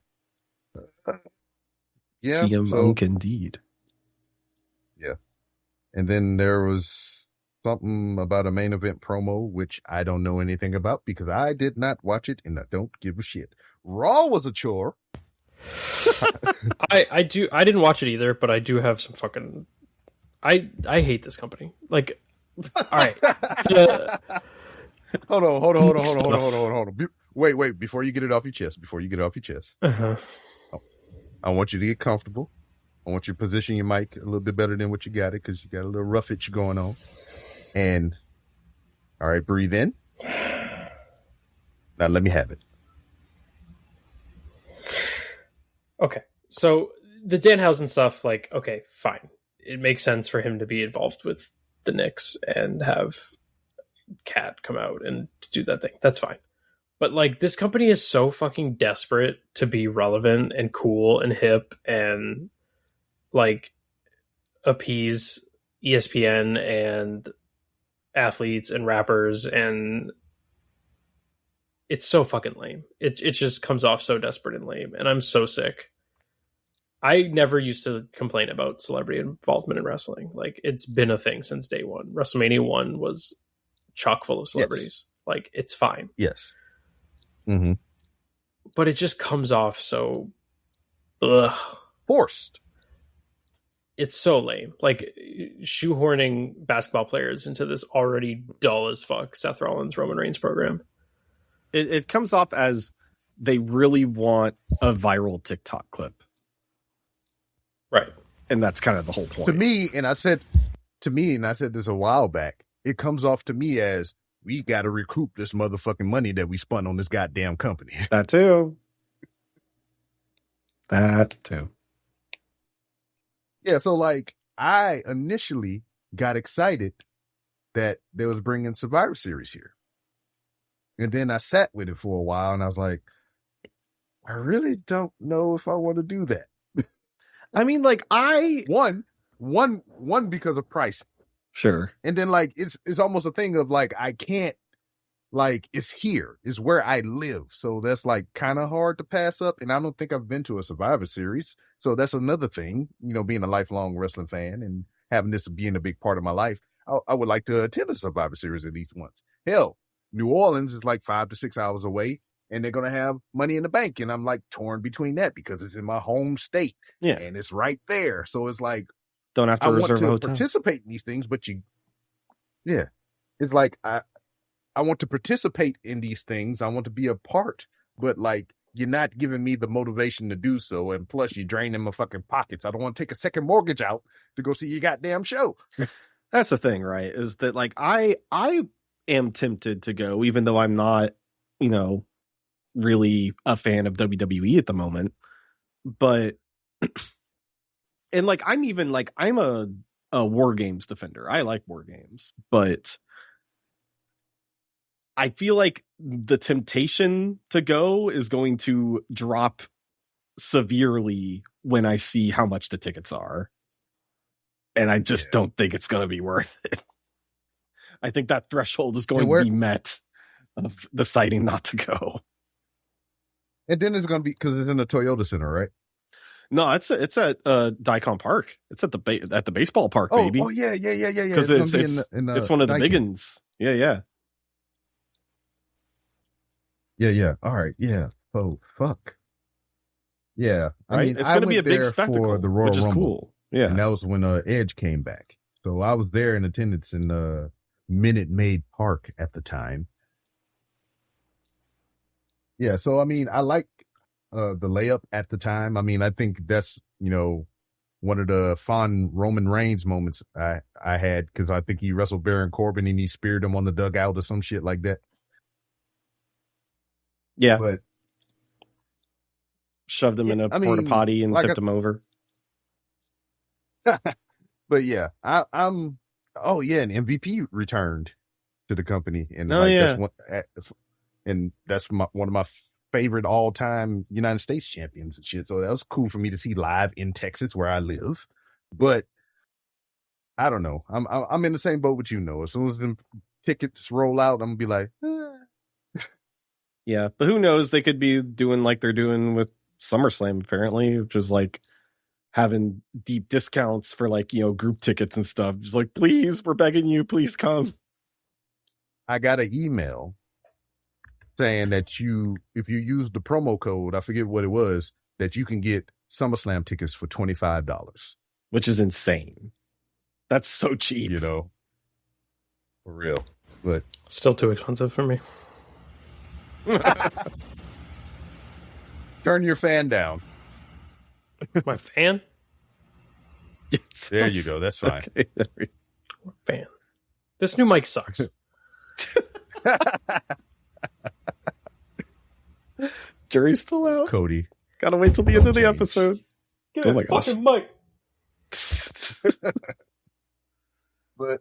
CM Punk indeed. Yeah. And then there was something about a main event promo, which I don't know anything about because I did not watch it and I don't give a shit. Raw was a chore. I didn't watch it either, but I do have some fucking I hate this company. All right. Hold on. Wait, before you get it off your chest. Uh-huh. I want you to get comfortable. I want you to position your mic a little bit better than what you got it because you got a little rough itch going on. And, all right, breathe in. Now let me have it. Okay. So the Danhausen stuff, okay, fine. It makes sense for him to be involved with the Knicks and have Cat come out and do that thing. That's fine. But this company is so fucking desperate to be relevant and cool and hip and appease ESPN and athletes and rappers, and it's so fucking lame. It just comes off so desperate and lame, and I'm so sick. I never used to complain about celebrity involvement in wrestling. It's been a thing since day one. WrestleMania 1 was chock full of celebrities. Yes. It's fine. Yes. Mm-hmm. But it just comes off so forced. It's so lame. Shoehorning basketball players into this already dull as fuck Seth Rollins Roman Reigns program. It comes off as they really want a viral TikTok clip. Right. And that's kind of the whole point. To me, and I said this a while back, it comes off to me as we got to recoup this motherfucking money that we spent on this goddamn company. That too. Yeah, so I initially got excited that they was bringing Survivor Series here. And then I sat with it for a while and I was like, I really don't know if I want to do that. I mean, one because of price. Sure. And then it's almost a thing of I can't, it's here, it's where I live. So that's kind of hard to pass up. And I don't think I've been to a Survivor Series. So that's another thing, being a lifelong wrestling fan and having this being a big part of my life. I would like to attend a Survivor Series at least once. Hell, New Orleans is 5 to 6 hours away and they're going to have Money in the Bank. And I'm torn between that because it's in my home state. Yeah. And it's right there. So it's don't have to reserve a hotel. Participate in these things, but it's I want to participate in these things. I want to be a part, but you're not giving me the motivation to do so. And plus, you're draining my fucking pockets. I don't want to take a second mortgage out to go see your goddamn show. That's the thing, right? Is that like I am tempted to go, even though I'm not, really a fan of WWE at the moment. But and like I'm a War Games defender. I like War Games, but I feel like the temptation to go is going to drop severely when I see how much the tickets are. And I just don't think it's going to be worth it. I think that threshold is going to be met of deciding not to go. And then it's going to be, because it's in the Toyota Center, right? No, it's at Daikon Park. It's at the baseball park, baby. Oh yeah. Because it's one of the big ones. Yeah. Yeah. All right. Yeah. Oh, fuck. Yeah. Right? I mean, it's going to be a big spectacle, for the Royal which is Rumble, cool. Yeah. And that was when Edge came back. So I was there in attendance in Minute Maid Park at the time. Yeah. So, I mean, I like the layup at the time. I mean, I think that's, one of the fond Roman Reigns moments I had, because I think he wrestled Baron Corbin and he speared him on the dugout or some shit like that. Yeah. But shoved him in a porta potty and tipped him over. But yeah, I'm. Oh yeah, and MVP returned to the company, and that's one of my favorite all-time United States champions and shit. So that was cool for me to see live in Texas, where I live. But I don't know. I'm in the same boat with you, Noah. As soon as the tickets roll out, I'm gonna be like, Yeah, but who knows? They could be doing like they're doing with SummerSlam, apparently, which is like having deep discounts for like, group tickets and stuff. Just like, please, we're begging you, please come. I got an email saying that if you use the promo code, I forget what it was, that you can get SummerSlam tickets for $25. Which is insane. That's so cheap. For real. But still too expensive for me. Turn your fan down. My fan? Yes. There you go. That's fine. Okay. Fan. This new mic sucks. Jury's still out. Cody. Gotta wait till the end of the episode. Get a fucking mic. But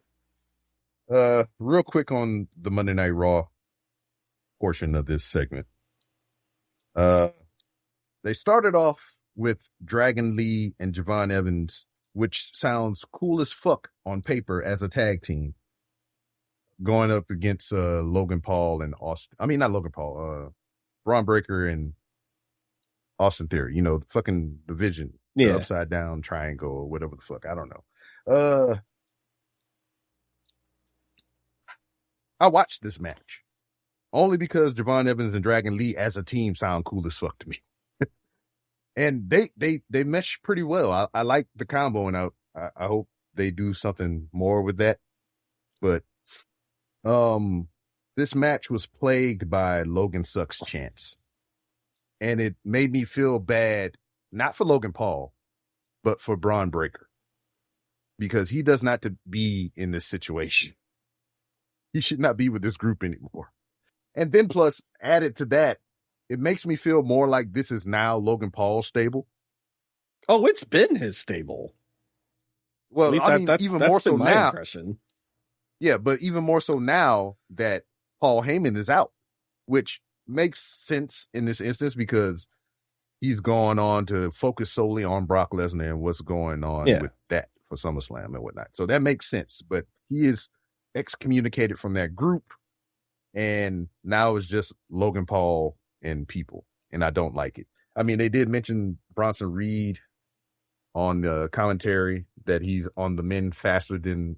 real quick on the Monday Night Raw portion of this segment. They started off with Dragon Lee and Javon Evans, which sounds cool as fuck on paper as a tag team, going up against Logan Paul and Austin. I mean, not Logan Paul, Braun Breaker and Austin Theory. The fucking division, the upside down triangle or whatever the fuck. I don't know. I watched this match only because Javon Evans and Dragon Lee as a team sound cool as fuck to me. And they mesh pretty well. I like the combo, and I hope they do something more with that. But this match was plagued by Logan sucks chants, and it made me feel bad, not for Logan Paul, but for Braun Breaker, because he does not to be in this situation. He should not be with this group anymore. And then plus, added to that, it makes me feel more like this is now Logan Paul's stable. Oh, it's been his stable. Well, at least I mean, that's even more so my now. Impression. Yeah, but even more so now that Paul Heyman is out, which makes sense in this instance because he's gone on to focus solely on Brock Lesnar and what's going on with that for SummerSlam and whatnot. So that makes sense. But he is excommunicated from that group, and now it's just Logan Paul and people, and I don't like it. I mean, they did mention Bronson Reed on the commentary that he's on the men faster than,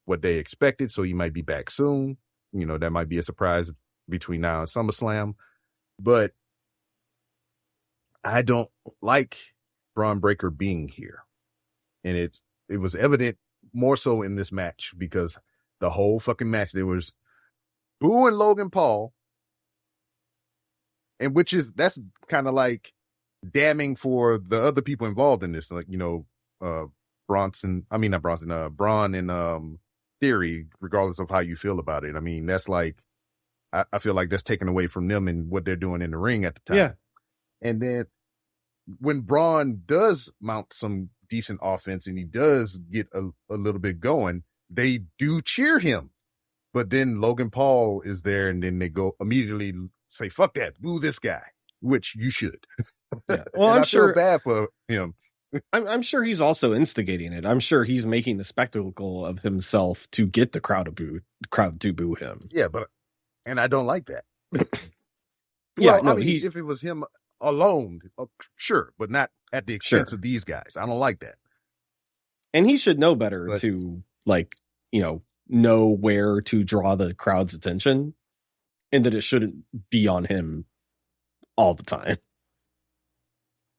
what they expected, so he might be back soon. That might be a surprise between now and SummerSlam. But I don't like Braun Breaker being here. And it was evident more so in this match because the whole fucking match, there was booing Logan Paul and that's kind of like damning for the other people involved in this, like, Braun and Theory, regardless of how you feel about it. I mean, that's like, I feel like that's taken away from them and what they're doing in the ring at the time. Yeah. And then when Braun does mount some decent offense and he does get a little bit going, they do cheer him. But then Logan Paul is there, and then they go immediately say, fuck that, boo this guy, which you should. Yeah. Well, I'm sure feel bad for him. I'm sure he's also instigating it. I'm sure he's making the spectacle of himself to get the crowd to boo him. Yeah, and I don't like that. Yeah, well, no, if it was him alone, sure, but not at the expense of these guys. I don't like that. And he should know better to, like, know where to draw the crowd's attention, and that it shouldn't be on him all the time.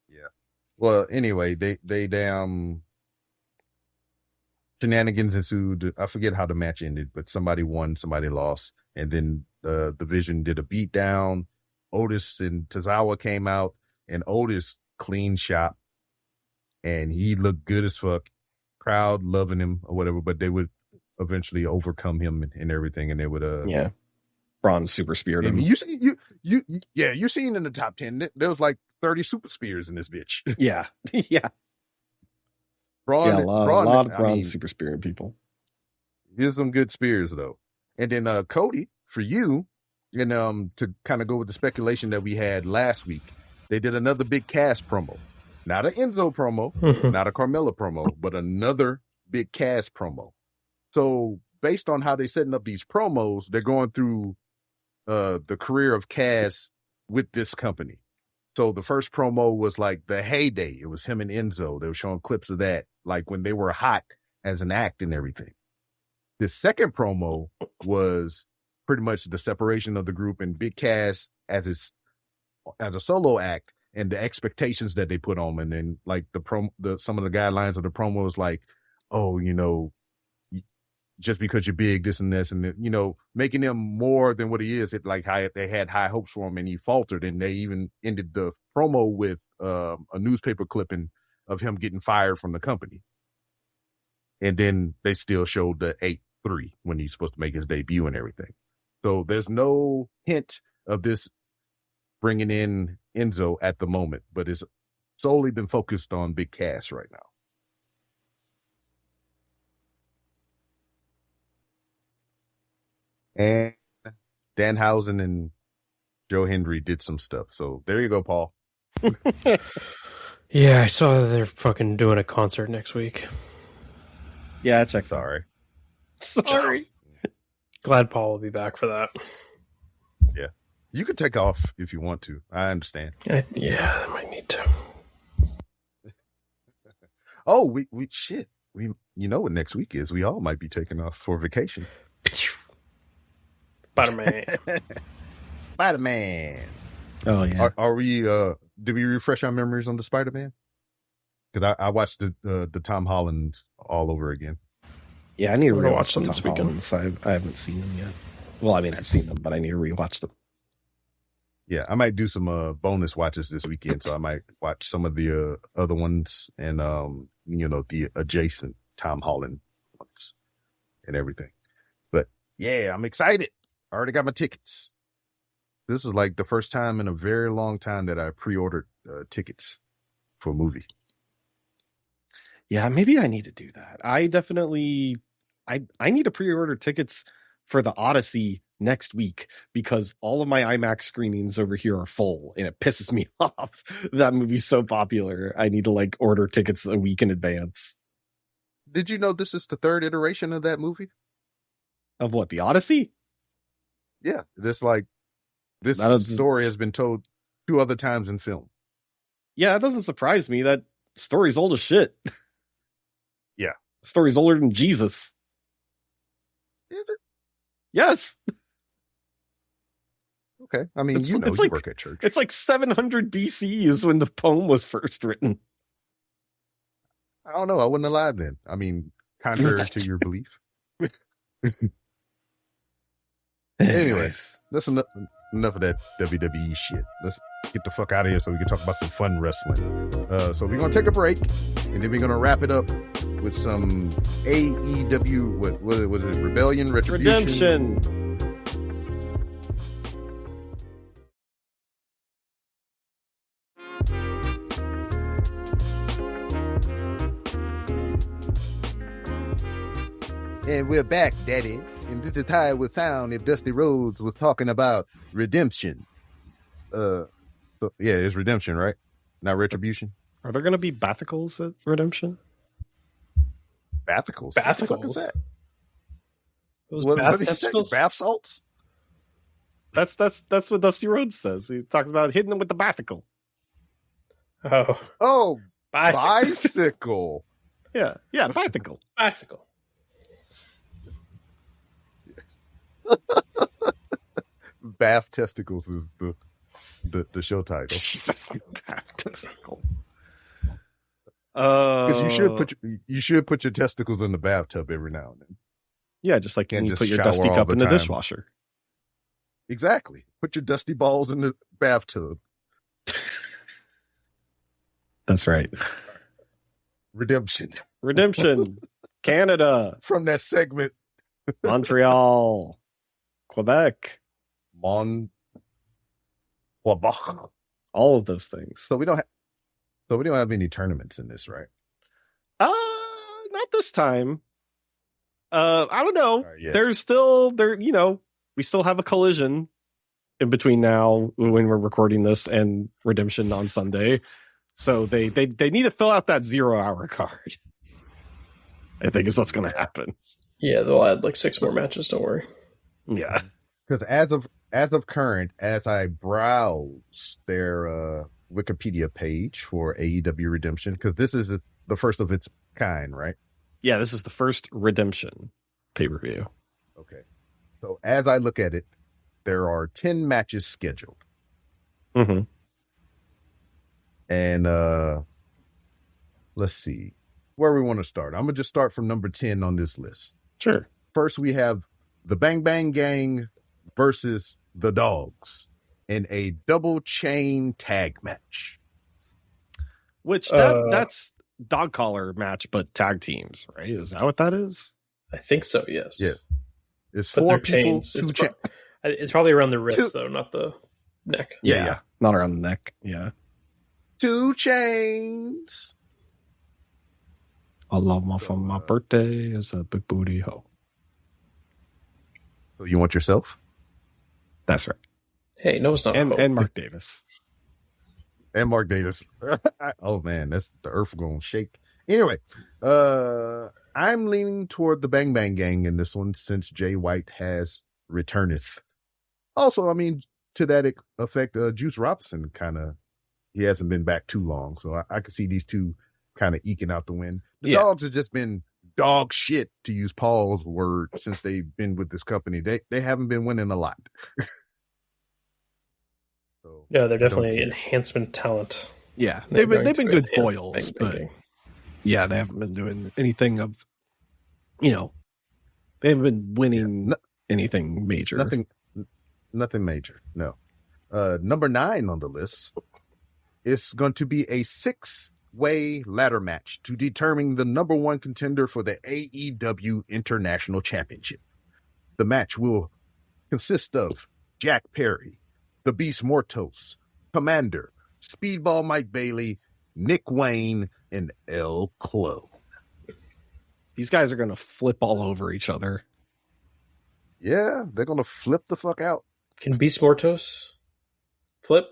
Yeah. Well, anyway, they damn shenanigans ensued. I forget how the match ended, but somebody won, somebody lost, and then the Division did a beatdown. Otis and Tozawa came out, and Otis clean shot, and he looked good as fuck. Crowd loving him or whatever, but they would eventually overcome him and everything, and they would Braun super speared him. You seen in the top 10 there was like 30 super spears in this bitch. Yeah. Yeah. Braun, a lot of Braun super spearing people. Here's some good spears though. And then Cody, for you, and to kind of go with the speculation that we had last week, they did another big Cass promo. Not an Enzo promo, not a Carmella promo, but another big Cass promo. So based on how they're setting up these promos, they're going through the career of Cass with this company. So the first promo was like the heyday. It was him and Enzo. They were showing clips of that, like when they were hot as an act and everything. The second promo was pretty much the separation of the group and Big Cass as a solo act and the expectations that they put on him. And then like some of the guidelines of the promo was like, oh, just because you're big, this and this, and making him more than what he is. It like how they had high hopes for him and he faltered, and they even ended the promo with a newspaper clipping of him getting fired from the company. And then they still showed the 8-3 when he's supposed to make his debut and everything. So there's no hint of this bringing in Enzo at the moment, but it's solely been focused on Big Cass right now. And Danhausen and Joe Hendry did some stuff. So there you go, Paul. Yeah, I saw that they're fucking doing a concert next week. Yeah, I checked. Sorry. Glad Paul will be back for that. Yeah. You could take off if you want to. I understand. I might need to. Oh, we you know what next week is. We all might be taking off for vacation. Spider-Man. Oh yeah. Are we? Did we refresh our memories on the Spider-Man? Because I watched the Tom Hollands all over again. Yeah, I need to rewatch them this weekend. I haven't seen them yet. Well, I mean, I've seen them, but I need to rewatch them. Yeah, I might do some bonus watches this weekend, so I might watch some of the other ones and the adjacent Tom Holland ones and everything. But yeah, I'm excited. I already got my tickets. This is like the first time in a very long time that I pre-ordered tickets for a movie. Yeah, maybe I need to do that. I definitely, I need to pre-order tickets for the Odyssey next week because all of my IMAX screenings over here are full and it pisses me off. That movie's so popular. I need to order tickets a week in advance. Did you know this is the third iteration of that movie? Of what, the Odyssey? Yeah, this story has been told 2 other times in film. Yeah, it doesn't surprise me. That story's old as shit. Yeah. The story's older than Jesus. Is it? Yes. Okay. I mean, you work at church. It's like 700 BC is when the poem was first written. I don't know. I wasn't alive then. I mean, contrary to your belief. Anyways, that's enough enough of that WWE shit. Let's get the fuck out of here so we can talk about some fun wrestling. So we're gonna take a break, and then we're gonna wrap it up with some AEW. What was it? Rebellion, Retribution. Redemption. And we're back, Daddy. And this is how it would sound if Dusty Rhodes was talking about redemption. So, yeah, it's redemption, right? Not retribution. Are there going to be Bathicles at Redemption? Bathicles? Bathicles? What the fuck is that? Those What bath did he say? testicles? Bath salts? That's what Dusty Rhodes says. He talks about hitting them with the Bathicle. Oh, Oh, bicycle. bicycle. Yeah, Bathicle. Bicycle. Bath testicles is the show title. Jesus, Bathisticles. Because you should put your testicles in the bathtub every now and then. Yeah, just like Can't you just put your shower dusty all cup the in the time. dishwasher. Exactly. Put your dusty balls in the bathtub. That's right. Redemption. Redemption, Canada, From that segment. Montreal, Quebec, Quebec. all of those things. So we don't have any tournaments in this, right? Not this time. I don't know. Right, yeah. There's still we still have a collision in between now when we're recording this and Redemption on Sunday. So they need to fill out that 0 hour card. I think is what's going to happen. Yeah, they'll add like 6 more matches. Don't worry. Yeah. Because as of current, as I browse their Wikipedia page for AEW Redemption, because this is the first of its kind, right? Yeah, this is the first Redemption pay-per-view. Okay. So as I look at it, there are 10 matches scheduled. Mm-hmm. And let's see where we want to start. I'm going to just start from number 10 on this list. Sure. First, we have the Bang Bang Gang versus the Dogs in a double chain tag match. Which that's dog collar match, but tag teams, right? Is that what that is? I think so. Yes. Yes. It's But 4 they're people, chains. 2 It's probably around the wrist, Two- though, not the neck. Yeah. Not around the neck. Yeah. 2 chains. I love my for my birthday is a big booty hoe. So you want yourself? That's right. Hey, no, it's not. And Mark Davis. And Mark Davis. Oh man, that's the earth gonna shake. Anyway, I'm leaning toward the Bang Bang Gang in this one since Jay White has returneth. Also, I mean, to that effect, Juice Robinson he hasn't been back too long, so I can see these two kind of eking out the win. The Dogs have just been dog shit, to use Paul's word, since they've been with this company. They haven't been winning a lot. So, Yeah, they're definitely enhancement talent. Yeah. They're They've going been to good enhance foils, Bang Bang but Gang. yeah, they haven't been doing anything of they haven't been winning anything major. Nothing major. No. Number 9 on the list is going to be a 6-way ladder match to determine the number 1 contender for the AEW International Championship. The match will consist of Jack Perry, the Beast Mortos, Commander, Speedball Mike Bailey, Nick Wayne, and El Clone. These guys are going to flip all over each other. Yeah, they're going to flip the fuck out. Can Beast Mortos flip?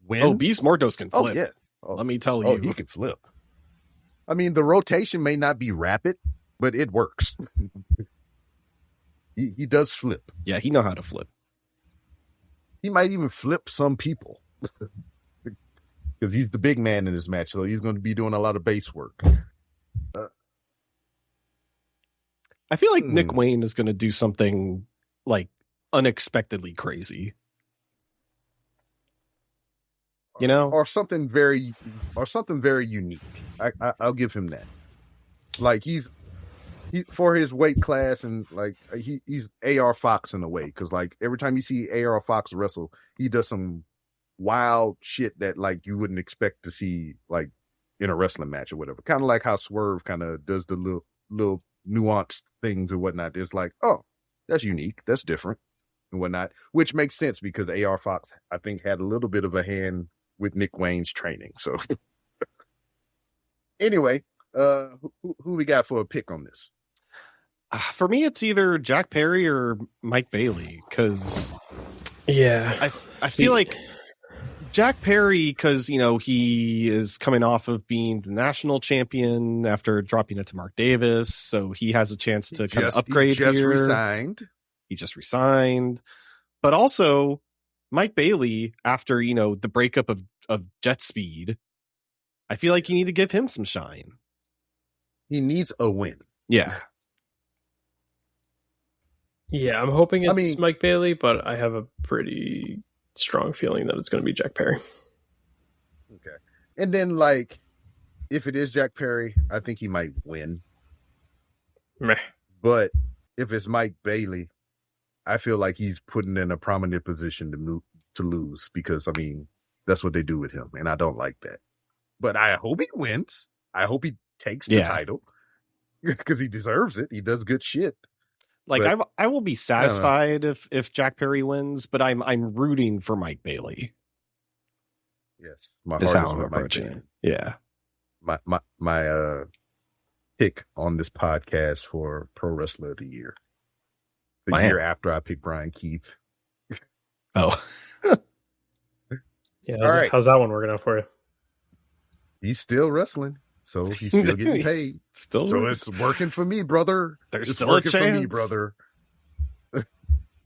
Win? Oh, Beast Mortos can Oh, flip. yeah. Oh, Let me tell oh, you. he can flip. I mean, the rotation may not be rapid, but it works. he does flip. Yeah, he know how to flip. He might even flip some people because he's the big man in this match, so he's going to be doing a lot of base work. I feel like Nick Wayne is going to do something like unexpectedly crazy. You know? Or something very unique. I'll give him that. Like he's for his weight class, and like he's AR Fox in a way, because like every time you see AR Fox wrestle, he does some wild shit that like you wouldn't expect to see like in a wrestling match or whatever. Kind of like how Swerve kind of does the little nuanced things and whatnot. It's like, oh, that's unique, that's different and whatnot, which makes sense because AR Fox, I think, had a little bit of a hand with Nick Wayne's training. So anyway, who we got for a pick on this? For me, it's either Jack Perry or Mike Bailey, because I feel like Jack Perry, because he is coming off of being the national champion after dropping it to Mark Davis, so he has a chance to kind of upgrade. He just resigned, but also Mike Bailey, after the breakup of Jet Speed, I feel like you need to give him some shine. He needs a win. Yeah. Yeah, I'm hoping it's Mike Bailey, but I have a pretty strong feeling that it's going to be Jack Perry. Okay. And then, like, if it is Jack Perry, I think he might win. Meh. But if it's Mike Bailey, I feel like he's putting in a prominent position to lose, because, I mean, that's what they do with him, and I don't like that. But I hope he wins. I hope he takes the title, because he deserves it. He does good shit. Like, but I will be satisfied if Jack Perry wins, but I'm rooting for Mike Bailey. Yes, my heart is with Mike Bailey. Yeah, my pick on this podcast for Pro Wrestler of the Year, the year after I picked Brian Keith. Oh, yeah. How's that one working out for you? He's still wrestling. So he's still getting paid. It's working for me, brother. There's it's still working a chance for me, brother.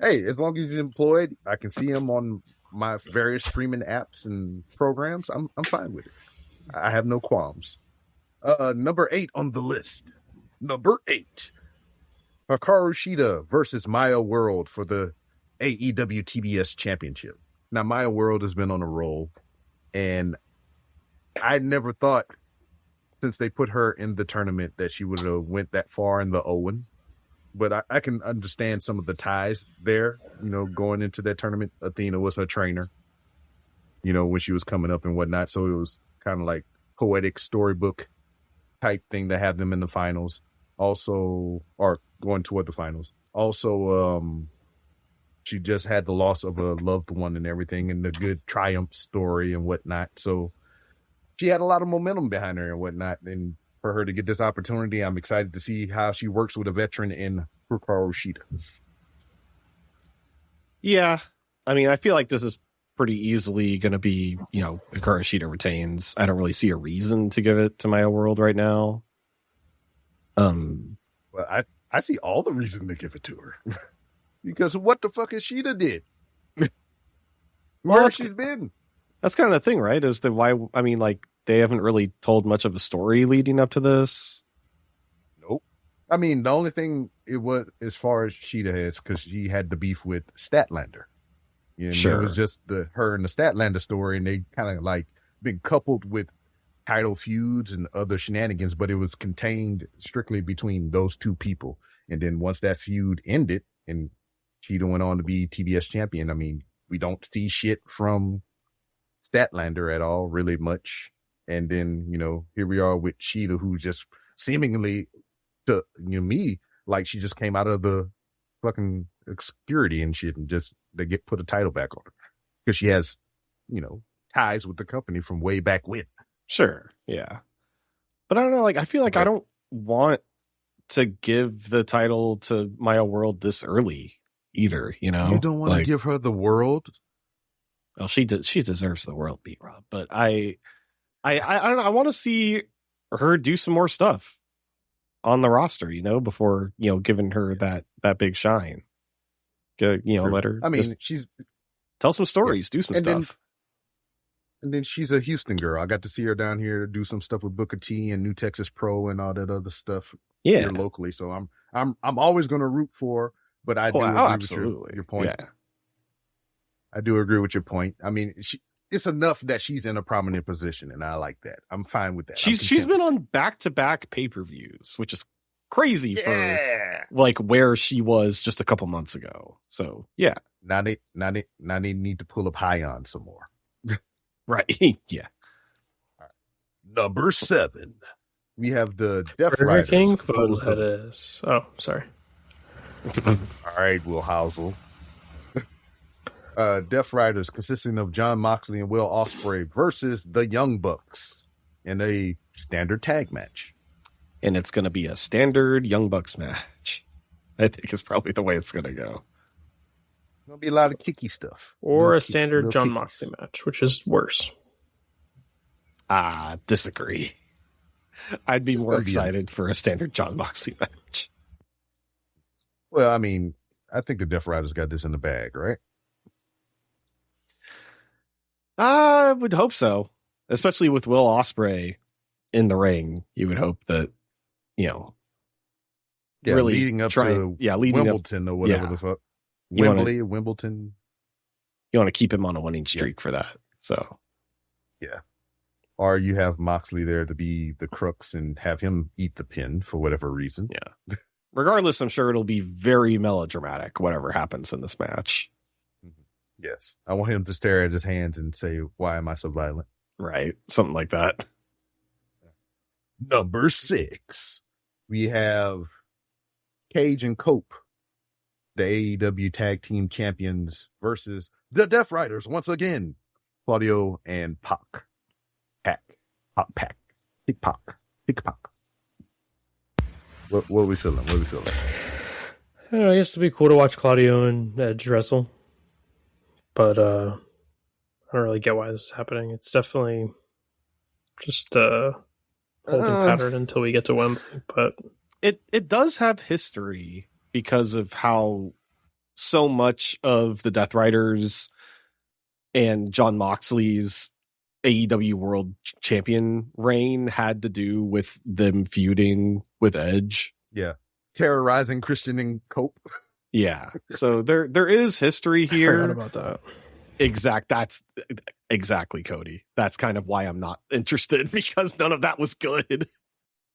Hey, as long as he's employed, I can see him on my various streaming apps and programs. I'm fine with it. I have no qualms. Number 8 on the list. Number 8. Hikaru Shida versus Maya World for the AEW TBS Championship. Now, Maya World has been on a roll, and I never thought, since they put her in the tournament, that she would have went that far in the Owen. But I can understand some of the ties there, going into that tournament. Athena was her trainer, when she was coming up and whatnot. So it was kind of like poetic storybook type thing to have them in the finals. Also, or going toward the finals. Also, she just had the loss of a loved one and everything, and the good triumph story and whatnot. So she had a lot of momentum behind her and whatnot, and for her to get this opportunity, I'm excited to see how she works with a veteran in Hikaru Shida. Yeah, I mean, I feel like this is pretty easily going to be, Hikaru Shida retains. I don't really see a reason to give it to Maya World right now. Well, I see all the reason to give it to her because of what the fuck has Shida did. Where she's been. That's kind of the thing, right? Is that why? I mean, like, they haven't really told much of a story leading up to this. Nope. I mean, the only thing it was, as far as Shida is, because she had the beef with Statlander. Sure. It was just her and the Statlander story, and they kind of like been coupled with title feuds and other shenanigans, but it was contained strictly between those two people. And then once that feud ended and Shida went on to be TBS champion, I mean, we don't see shit from Statlander at all, really much. And then, here we are with Shida, who just seemingly, to me, like she just came out of the fucking obscurity and shit, and just they put a title back on her because she has, ties with the company from way back when. Sure, yeah, but I don't know. Like, I feel like I don't want to give the title to Maya World this early either. You don't want to give her the world. Well, she deserves the world, B-Rob, but I don't know. I want to see her do some more stuff on the roster, before, giving her that big shine. Sure. Let her. I mean, she's tell some stories, do some stuff. And then she's a Houston girl. I got to see her down here do some stuff with Booker T and New Texas Pro and all that other stuff here locally. So I'm always going to root for her, but I do agree with your point. Yeah. I do agree with your point. I mean, it's enough that she's in a prominent position, and I like that. I'm fine with that. She's been on back-to-back pay-per-views, which is crazy for like where she was just a couple months ago. So yeah, Now they need to pull up Hyon some more. right. Yeah. Number 7, we have the Death Burger Riders. King food composed of- lettuce. Oh, sorry. All right, Will Housel. Death Riders consisting of Jon Moxley and Will Ospreay versus the Young Bucks in a standard tag match. And it's going to be a standard Young Bucks match. I think is probably the way it's going to go. There'll be a lot of kicky stuff. Or a Little standard little Jon kickies. Moxley match, which is worse. Disagree. I'd be more That'd be excited for a standard Jon Moxley match. Well, I mean, I think the Death Riders got this in the bag, right? I would hope so, especially with Will Ospreay in the ring. You would hope that, really leading up to leading Wimbledon or whatever the fuck. You wanna- Wimbledon. You want to keep him on a winning streak for that. So, Or you have Moxley there to be the crux and have him eat the pin for whatever reason. yeah. Regardless, I'm sure it'll be very melodramatic, whatever happens in this match. Yes. I want him to stare at his hands and say, "Why am I so violent?" Right. Something like that. Number 6, we have Cage and Cope, the AEW Tag Team Champions, versus the Death Riders once again, Claudio and Pac. Pac. Pick Pac. What are we feeling? I don't know, I guess it'd be cool to watch Claudio and Edge wrestle. But I don't really get why this is happening. It's definitely just holding pattern until we get to Wembley. But It does have history because of how so much of the Death Riders and Jon Moxley's AEW World Champion reign had to do with them feuding with Edge. Yeah. Terrorizing Christian and Cope. Yeah. So there is history I forgot here. about that. That's exactly, Cody. That's kind of why I'm not interested, because none of that was good.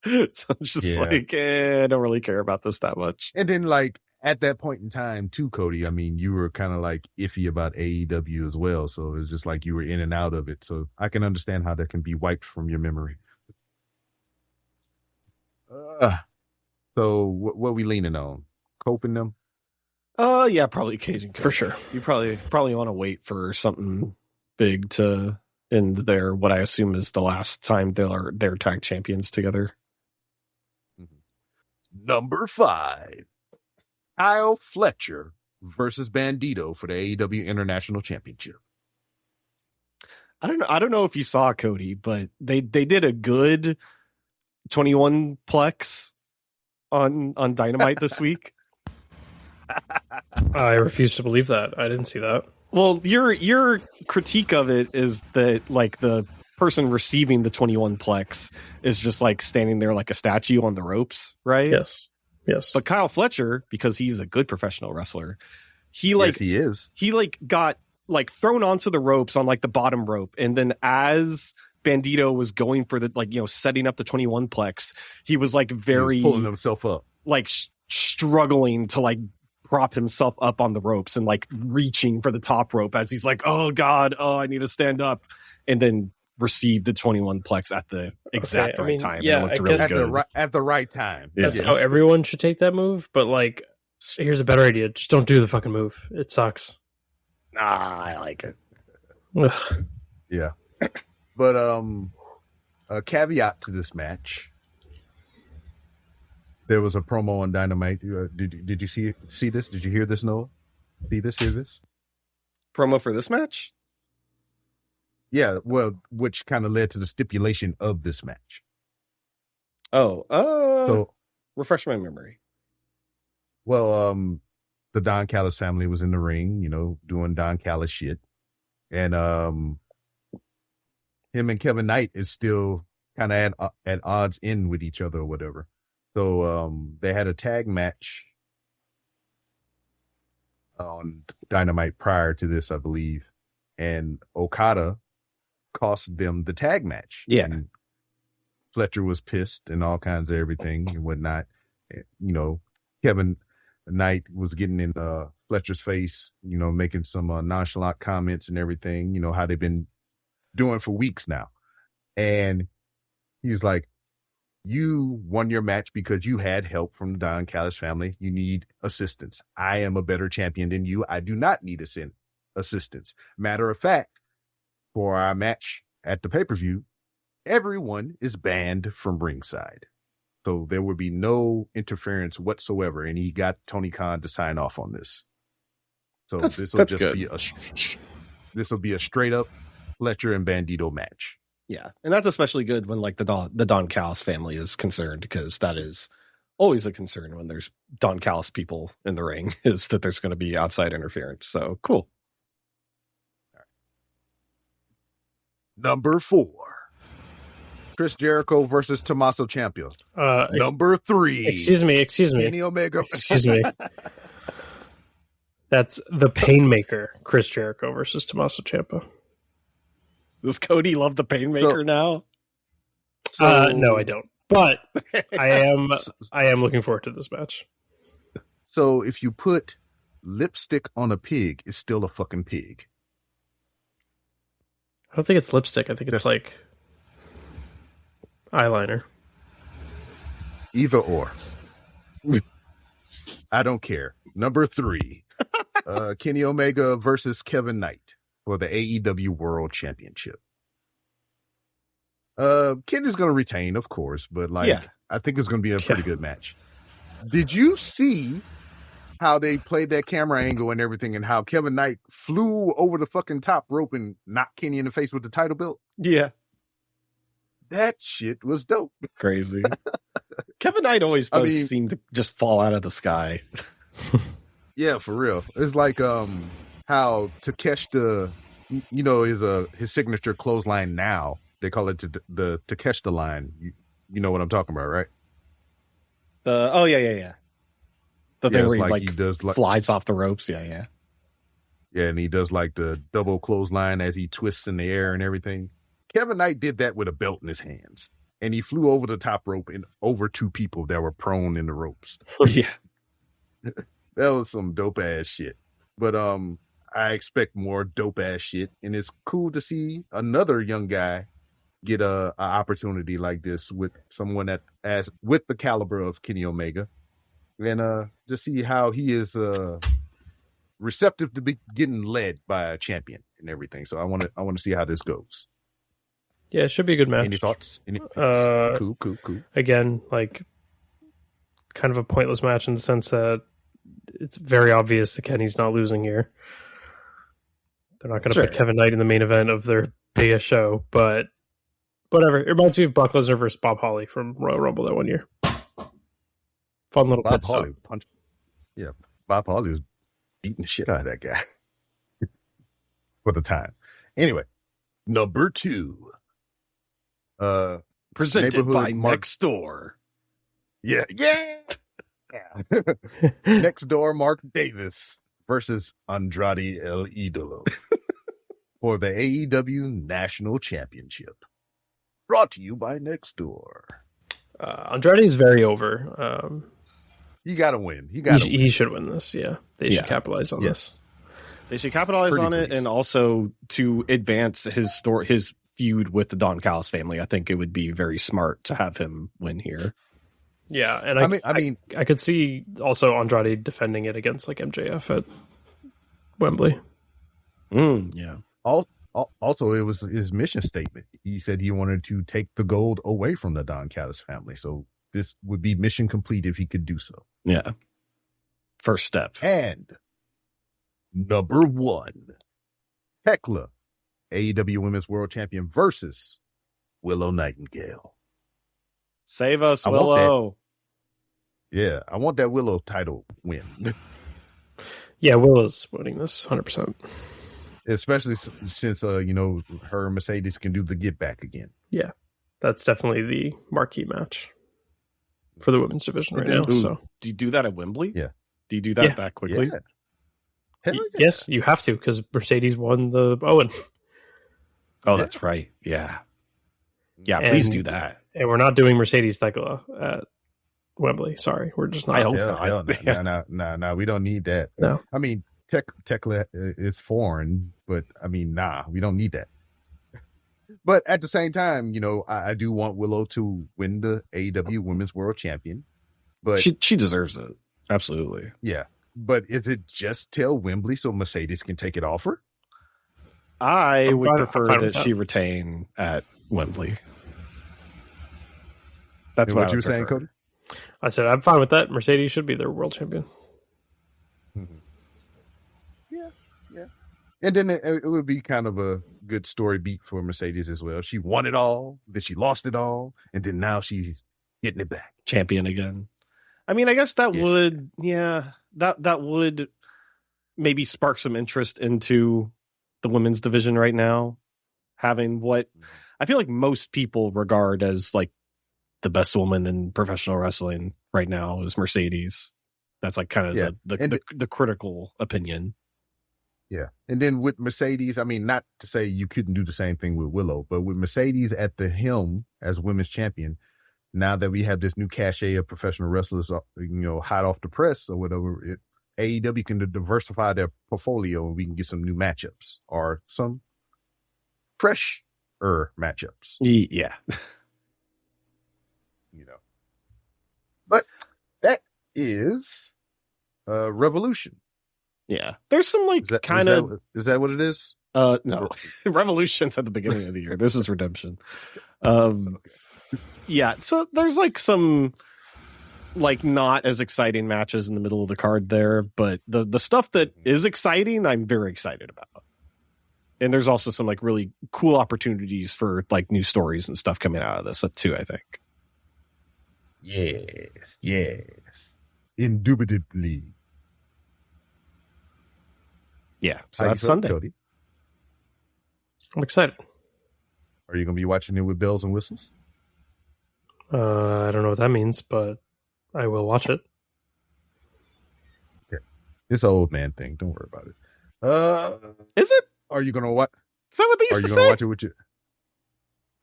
So I'm just I don't really care about this that much. And then, like, at that point in time, too, Cody, I mean, you were kind of like iffy about AEW as well. So it was just like you were in and out of it. So I can understand how that can be wiped from your memory. So what are we leaning on? Coping them? Yeah, probably Cajun For sure. You probably want to wait for something big to end their, what I assume is the last time they're tag champions together. Number 5, Kyle Fletcher versus Bandito for the AEW International Championship. I don't know if you saw, Cody, but they did a good 21 plex on Dynamite this week. I refuse to believe that. I didn't see that. Well, your critique of it is that, like, the person receiving the 21 plex is just like standing there like a statue on the ropes, right? Yes. But Kyle Fletcher, because he's a good professional wrestler, he is. He got thrown onto the ropes on like the bottom rope, and then as Bandito was going for the setting up the 21 plex, he was like very pulling himself up, like struggling to like prop himself up on the ropes and like reaching for the top rope as he's like, oh god, I need to stand up, and then received the 21 plex at the exact right time. Yeah, and it looked I really guess good. at the right time. That's how everyone should take that move. But like, here's a better idea: just don't do the fucking move. It sucks. I like it. Ugh. Yeah. But a caveat to this match. There was a promo on Dynamite. Did you see this? Did you hear this, Noah? Hear this? Promo for this match? Yeah, well, which kind of led to the stipulation of this match. So refresh my memory. Well, the Don Callis family was in the ring, doing Don Callis shit. And him and Kevin Knight is still kind of at odds in with each other or whatever. So they had a tag match on Dynamite prior to this, I believe. And Okada cost them the tag match. Yeah. And Fletcher was pissed and all kinds of everything and whatnot. You know, Kevin Knight was getting in Fletcher's face, you know, making some nonchalant comments and everything, you know, how they've been doing for weeks now. And he's like, you won your match because you had help from the Don Callis family. You need assistance. I am a better champion than you. I do not need assistance. Matter of fact, for our match at the pay-per-view, everyone is banned from ringside. So there would be no interference whatsoever. And he got Tony Khan to sign off on this. So this will be a straight up Fletcher and Bandito match. Yeah, and that's especially good when like the Don Callis family is concerned, because that is always a concern when there's Don Callis people in the ring, is that there's going to be outside interference. So cool. Number 4, Chris Jericho versus Tommaso Ciampa. Number 3. Excuse me. Kenny Omega. Excuse me. That's the Painmaker, Chris Jericho versus Tommaso Ciampa. Does Cody love the Painmaker now? No, I don't. But I am looking forward to this match. So if you put lipstick on a pig, it's still a fucking pig. I don't think it's lipstick. I think it's like eyeliner. Either or. I don't care. Number 3, Kenny Omega versus Kevin Knight for the AEW World Championship. Kenny's going to retain, of course, but I think it's going to be a pretty good match. Did you see how they played that camera angle and everything, and how Kevin Knight flew over the fucking top rope and knocked Kenny in the face with the title belt? Yeah. That shit was dope. Crazy. Kevin Knight always does seem to just fall out of the sky. Yeah, for real. It's like how Takeshita, you know, is his signature clothesline now. They call it the Takeshita line. You know what I'm talking about, right? Yeah. The thing where like he he does flies off the ropes. Yeah. Yeah, and he does like the double clothesline as he twists in the air and everything. Kevin Knight did that with a belt in his hands, and he flew over the top rope and over 2 people that were prone in the ropes. Yeah. That was some dope ass shit. But I expect more dope ass shit, and it's cool to see another young guy get a opportunity like this with someone with the caliber of Kenny Omega, and just see how he is receptive to be getting led by a champion and everything. So I want to see how this goes. Yeah, it should be a good match. Any thoughts? Cool. Again, like kind of a pointless match in the sense that it's very obvious that Kenny's not losing here. They're not going to put Kevin Knight in the main event of their biggest show, but whatever. It reminds me of Brock Lesnar versus Bob Holly from Royal Rumble that one year. Fun little Bob Holly punched. Yeah, Bob Holly was beating the shit out of that guy for the time. Anyway, number 2. Presented by Next Door. Yeah. Next Door Mark Davis versus Andrade El Idolo for the AEW National Championship. Brought to you by Next Door. Andrade is very over. You got to win. He should win this. Yeah, they should capitalize on this. They should capitalize on it, and also to advance his feud with the Don Callis family. I think it would be very smart to have him win here. Yeah, and I could see also Andrade defending it against like MJF at Wembley. Yeah. Also, it was his mission statement. He said he wanted to take the gold away from the Don Callis family. So this would be mission complete if he could do so. Yeah. First step. And number 1, Hekla, AEW Women's World Champion versus Willow Nightingale. Save us, Willow. I want that Willow title win. Yeah, Willow's winning this 100%. Especially since, her Mercedes can do the get back again. Yeah, that's definitely the marquee match for the women's division right now. Ooh, so, do you do that at Wembley? Yeah. Do you do that quickly? Yeah. Yes, you have to, because Mercedes won the Owen. Oh, that's right. Yeah. Yeah, please do that. And we're not doing Mercedes Thekla at Wembley. Sorry, we're just not. I hope not. No, we don't need that. No. I mean, technically it's foreign, but I mean, we don't need that. But at the same time, I do want Willow to win the AEW Women's World Champion. But she deserves it. Absolutely. Yeah. But is it just till Wembley so Mercedes can take it off her? I would prefer that she retain at Wembley. That's what you were saying, Cody. I said I'm fine with that. Mercedes should be their world champion. Mm-hmm. Yeah. And then it would be kind of a good story beat for Mercedes as well. She won it all, then she lost it all, and then now she's getting it back. Champion again. I mean, I guess that would, that would maybe spark some interest into the women's division right now. Having what I feel like most people regard as like the best woman in professional wrestling right now is Mercedes. That's like kind of the critical opinion. Yeah. And then with Mercedes, I mean, not to say you couldn't do the same thing with Willow, but with Mercedes at the helm as women's champion, now that we have this new cachet of professional wrestlers, hot off the press or whatever, AEW can diversify their portfolio and we can get some new matchups or some fresher matchups. Yeah. But that is Revolution. Yeah. There's some is that what it is? No. Revolution's at the beginning of the year. This is Redemption. Okay. Yeah, so there's like some like not as exciting matches in the middle of the card there, but the stuff that is exciting, I'm very excited about. And there's also some like really cool opportunities for like new stories and stuff coming out of this too, I think. Yes. Indubitably. Yeah, so that's Sunday. Cody? I'm excited. Are you going to be watching it with bells and whistles? I don't know what that means, but I will watch it. Okay. It's an old man thing. Don't worry about it. Is it? Are you going to watch? Is that what they used to say? Are you going to watch it with you?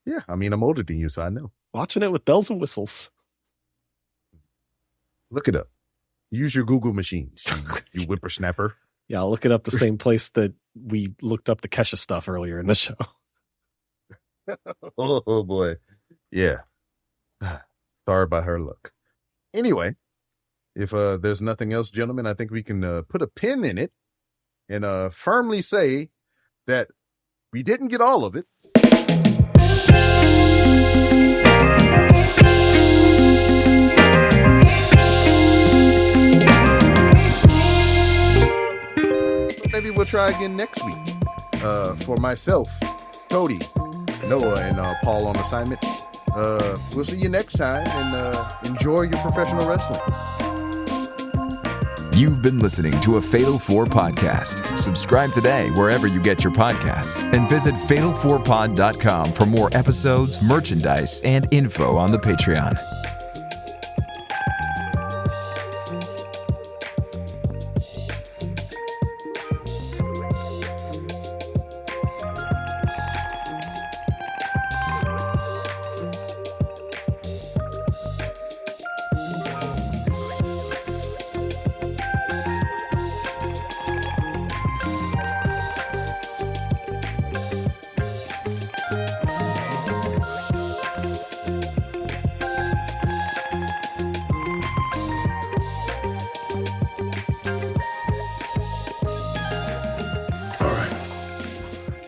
Yeah, I mean, I'm older than you, so I know. Watching it with bells and whistles. Look it up. Use your Google machines, you whippersnapper. Yeah, I'll look it up the same place that we looked up the Kesha stuff earlier in the show. Oh, boy. Yeah. Sorry about her luck. Anyway, if there's nothing else, gentlemen, I think we can put a pin in it and firmly say that we didn't get all of it. Maybe we'll try again next week. For myself, Cody, Noah, and Paul on assignment. We'll see you next time and enjoy your professional wrestling. You've been listening to a Fatal 4 podcast. Subscribe today wherever you get your podcasts and visit fatal4pod.com for more episodes, merchandise, and info on the Patreon.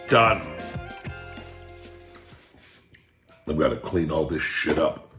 Done. I've got to clean all this shit up.